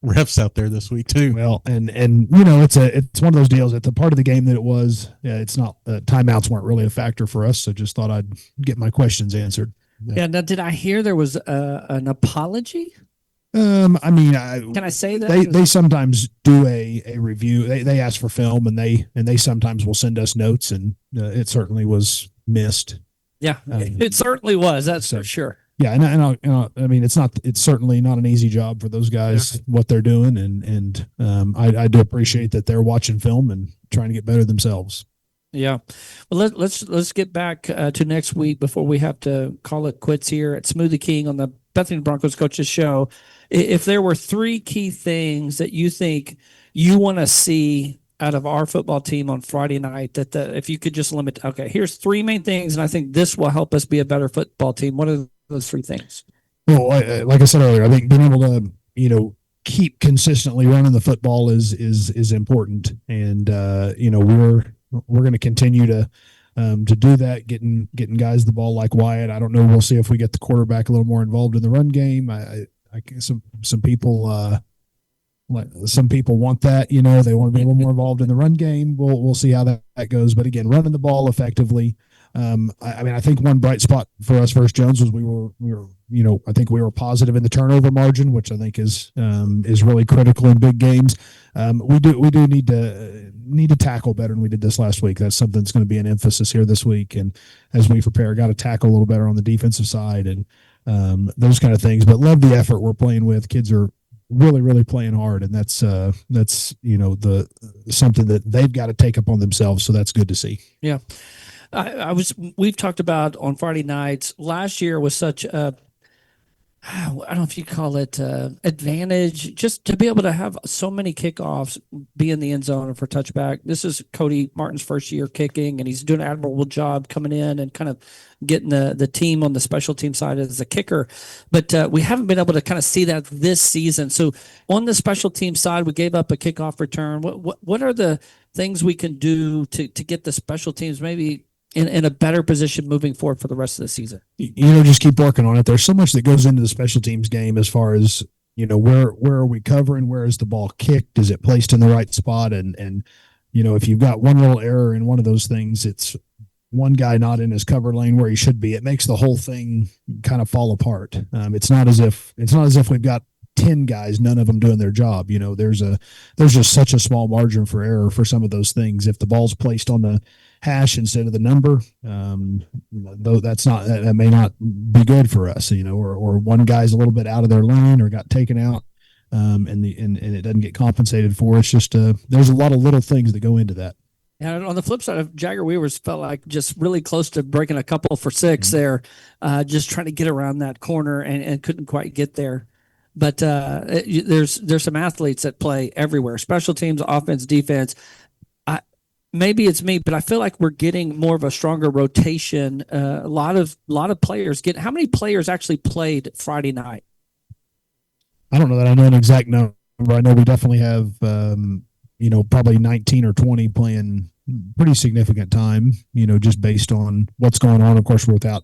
refs out there this week too. Well, and it's one of those deals. At the part of the game that it was, it's not timeouts weren't really a factor for us. So just thought I'd get my questions answered. Yeah. Now, did I hear there was an apology? Can I say that they sometimes do a review. They ask for film, and they sometimes will send us notes, and it certainly was missed. Yeah, it certainly was. That's for sure. Yeah, it's certainly not an easy job for those guys what they're doing, and I do appreciate that they're watching film and trying to get better themselves. Yeah, well let's get back to next week before we have to call it quits here at Smoothie King on the Bethany Broncos Coaches Show. If there were 3 key things that you think you want to see out of our football team on Friday night, if you could just limit, okay, here's 3 main things, and I think this will help us be a better football team. What are those 3 things? Well, like I said earlier, I think being able to, keep consistently running the football is important, and we're going to continue to do that, getting guys the ball like Wyatt. I don't know. We'll see if we get the quarterback a little more involved in the run game. Some people want that. They want to be a little more involved in the run game. We'll see how that goes. But again, running the ball effectively. I think one bright spot for us versus Jones was we were I think we were positive in the turnover margin, which I think is really critical in big games. We do need to tackle better than we did this last week. That's something that's going to be an emphasis here this week. And as we prepare, got to tackle a little better on the defensive side and those kind of things. But love the effort we're playing with. Kids are really, really playing hard, and that's the something that they've got to take up on themselves. So that's good to see. Yeah. We've talked about on Friday nights. Last year was such a, I don't know if you call it advantage, just to be able to have so many kickoffs, be in the end zone and for touchback. This is Cody Martin's first year kicking, and he's doing an admirable job coming in and kind of getting the team on the special team side as a kicker. But we haven't been able to kind of see that this season. So on the special team side, we gave up a kickoff return. What are the things we can do to get the special teams maybe in a better position moving forward for the rest of the season? Just keep working on it. There's so much that goes into the special teams game as far as, where are we covering? Where is the ball kicked? Is it placed in the right spot? And if you've got one little error in one of those things, it's one guy not in his cover lane where he should be. It makes the whole thing kind of fall apart. It's not as if we've got 10 guys, none of them doing their job. There's just such a small margin for error for some of those things. If the ball's placed on the hash instead of the number, though that may not be good for us, or one guy's a little bit out of their lane or got taken out, and it doesn't get compensated for. It's just there's a lot of little things that go into that. And on the flip side of Jagger Weavers, felt like just really close to breaking a couple for 6 there, just trying to get around that corner and couldn't quite get there. But there's some athletes that play everywhere, special teams, offense, defense. Maybe it's me, but I feel like we're getting more of a stronger rotation. A lot of players get. How many players actually played Friday night? I don't know that I know an exact number. I know we definitely have, probably 19 or 20 playing pretty significant time. Just based on what's going on. Of course, we're without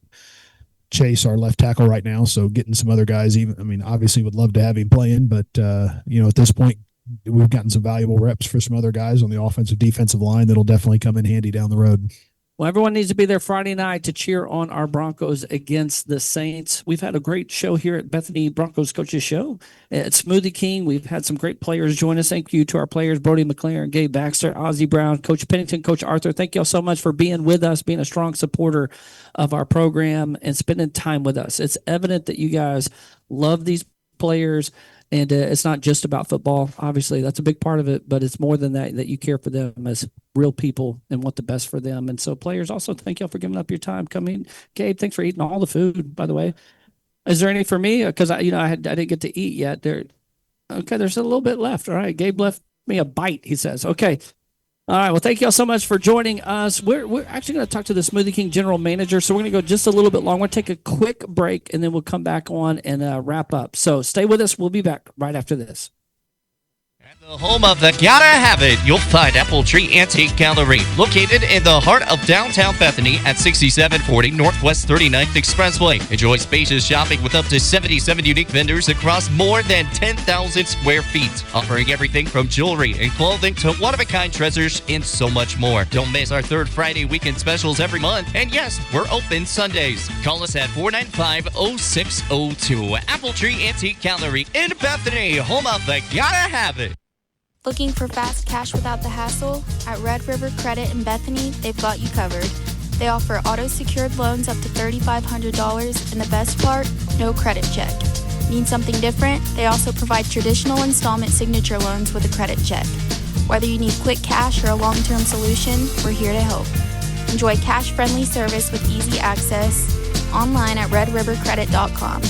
Chase, our left tackle right now, so getting some other guys. Obviously would love to have him playing, but at this point, we've gotten some valuable reps for some other guys on the offensive defensive line that'll definitely come in handy down the road. Well, everyone needs to be there Friday night to cheer on our Broncos against the Saints. We've had a great show here at Bethany Broncos Coaches Show at Smoothie King. We've had some great players join us. Thank you to our players, Brody McLaren, Gabe Baxter, Ozzie Brown, Coach Pennington, Coach Arthur. Thank you all so much for being with us, being a strong supporter of our program and spending time with us. It's evident that you guys love these players. And it's not just about football. Obviously, that's a big part of it, but it's more than that you care for them as real people and want the best for them. And so players also, thank y'all for giving up your time coming. Gabe, thanks for eating all the food, by the way. Is there any for me? Because I didn't get to eat yet. Okay, there's a little bit left. All right, Gabe left me a bite, he says. Okay. All right, well, thank you all so much for joining us. We're actually going to talk to the Smoothie King general manager, so we're going to go just a little bit long. We're going to take a quick break, and then we'll come back on and wrap up. So stay with us. We'll be back right after this. At the Home of the Gotta Have It, you'll find Apple Tree Antique Gallery, located in the heart of downtown Bethany at 6740 Northwest 39th Expressway. Enjoy spacious shopping with up to 77 unique vendors across more than 10,000 square feet, offering everything from jewelry and clothing to one-of-a-kind treasures and so much more. Don't miss our third Friday weekend specials every month. And yes, we're open Sundays. Call us at 495-0602. Apple Tree Antique Gallery in Bethany, home of the Gotta Have It. Looking for fast cash without the hassle? At Red River Credit in Bethany, they've got you covered. They offer auto-secured loans up to $3,500, and the best part, no credit check. Need something different? They also provide traditional installment signature loans with a credit check. Whether you need quick cash or a long-term solution, we're here to help. Enjoy cash-friendly service with easy access online at redrivercredit.com.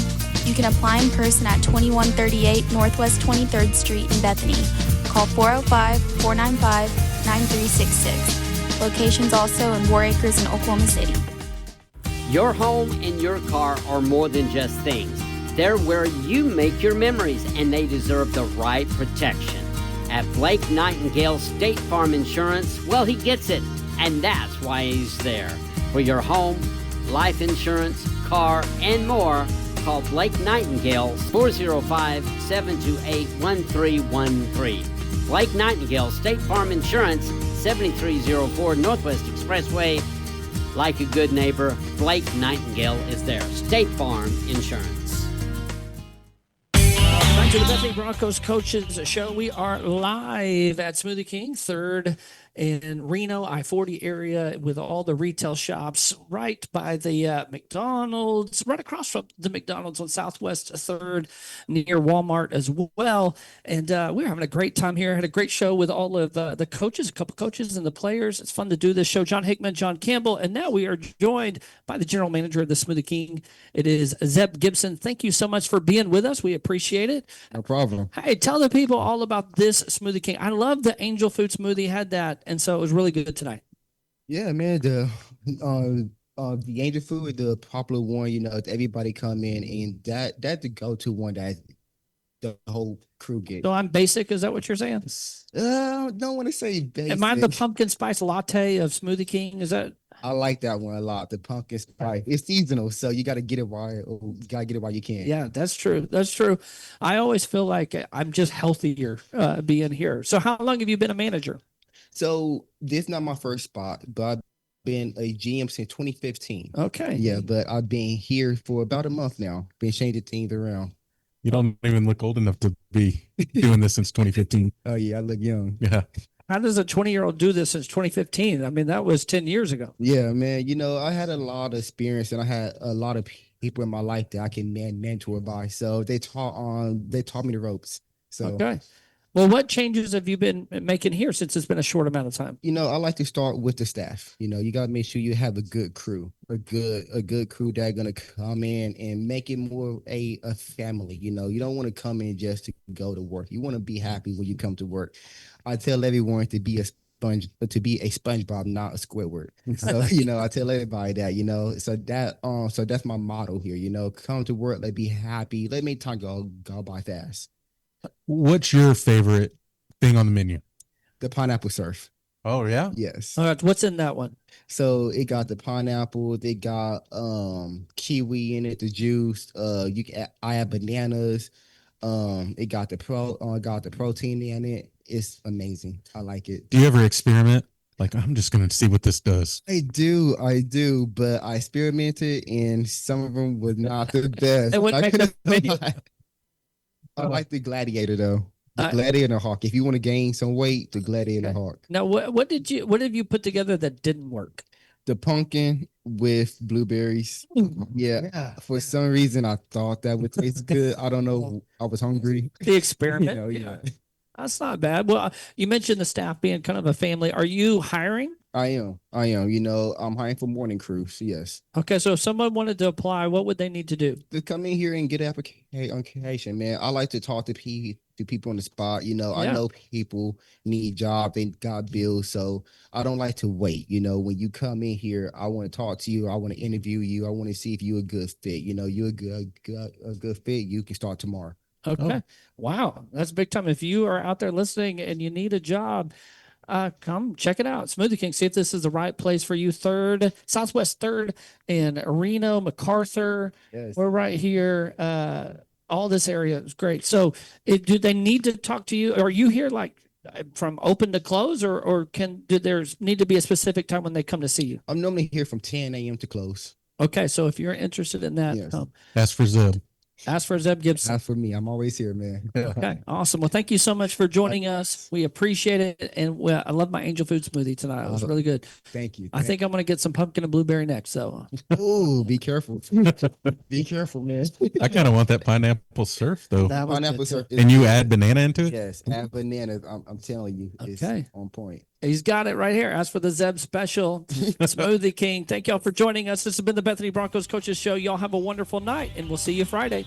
You can apply in person at 2138 Northwest 23rd Street in Bethany. Call 405-495-9366. Locations also in War Acres and Oklahoma City. Your home and your car are more than just things. They're where you make your memories, and they deserve the right protection. At Blake Nightingale State Farm Insurance, well, he gets it, and that's why he's there. For your home, life insurance, car, and more, call Blake Nightingale 405-728-1313. Blake Nightingale State Farm Insurance, 7304 Northwest Expressway. Like a good neighbor, Blake Nightingale is there. State Farm Insurance. Back to the Bethany Broncos Coaches Show. We are live at Smoothie King, 3rd in Reno, I-40 area, with all the retail shops right by the McDonald's, right across from the McDonald's on Southwest 3rd, near Walmart as well. And we're having a great time here. Had a great show with all of the coaches, a couple coaches and the players. It's fun to do this show. John Hickman, John Campbell, and now we are joined by the general manager of the Smoothie King. It is Zeb Gibson. Thank you so much for being with us. We appreciate it. No problem. Hey, tell the people all about this Smoothie King. I love the angel food smoothie. Had that. And so it was really good tonight. Yeah, man. The angel food, the popular one, everybody come in, and that's the go-to one that the whole crew gets. So I'm basic. Is that what you're saying? Don't want to say basic. Am I the pumpkin spice latte of Smoothie King? Is that? I like that one a lot. The pumpkin spice. It's seasonal, so you got to get it while you can. Yeah, that's true. That's true. I always feel like I'm just healthier being here. So how long have you been a manager? So this is not my first spot, but I've been a GM since 2015. Okay. Yeah, but I've been here for about a month now. Been changing things around. You don't even look old enough to be doing this since 2015. Oh, yeah, I look young. Yeah. How does a 20-year-old do this since 2015? I mean, that was 10 years ago. Yeah, man. I had a lot of experience, and I had a lot of people in my life that I can mentor by. So they taught me the ropes. So okay. Well, what changes have you been making here since it's been a short amount of time? I like to start with the staff. You got to make sure you have a good crew, a good crew that's going to come in and make it more a family. You don't want to come in just to go to work. You want to be happy when you come to work. I tell everyone to be a SpongeBob, not a Squidward. So, I tell everybody that, so that's my motto here, come to work, let be happy, let me time go by fast. What's your favorite thing on the menu? The pineapple surf. Oh, yeah? Yes. All right, what's in that one? So it got the pineapple, they got kiwi in it, the juice. I have bananas. It got the protein in it. It's amazing. I like it. Do you ever experiment? Like, I'm just going to see what this does. I do, but I experimented, and some of them was not the best. I like the gladiator though. The gladiator hawk. If you want to gain some weight, the gladiator hawk. Now, what have you put together that didn't work? The pumpkin with blueberries. Yeah. For some reason, I thought that would taste good. I don't know. I was hungry. The experiment. Yeah. That's not bad. Well, you mentioned the staff being kind of a family. Are you hiring? I am. I'm hiring for morning crews. Yes. Okay. So if someone wanted to apply, what would they need to do? To come in here and get an application, man. I like to talk to people on the spot. I know people need jobs, they got bills, so I don't like to wait. When you come in here, I want to talk to you. I want to interview you. I want to see if you're a good fit. You're a good fit. You can start tomorrow. Okay. Oh. Wow. That's big time. If you are out there listening and you need a job, come check it out. Smoothie King. See if this is the right place for you. Southwest 3rd in Reno, MacArthur. Yes. We're right here. All this area is great. So do they need to talk to you? Are you here like from open to close, or do there need to be a specific time when they come to see you? I'm normally here from 10 a.m. to close. Okay. So if you're interested in that, Yes. Ask for Zeb. ask for Zeb Gibson. Not for me. I'm always here, man. Okay, awesome. Well, thank you so much for joining us. We appreciate it, and I love my angel food smoothie tonight. It was really good. Thank you. I think I'm going to get some pumpkin and blueberry next. So, Ooh, be careful. Be careful, man. I kind of want that pineapple surf though. that was Pineapple good, too. syrup. And you add banana into it? Yes, add bananas. I'm telling you, it's Okay. on point. He's got it right here. As for the Zeb special, Smoothie King. Thank y'all for joining us. This has been the Bethany Broncos Coaches Show. Y'all have a wonderful night, and we'll see you Friday.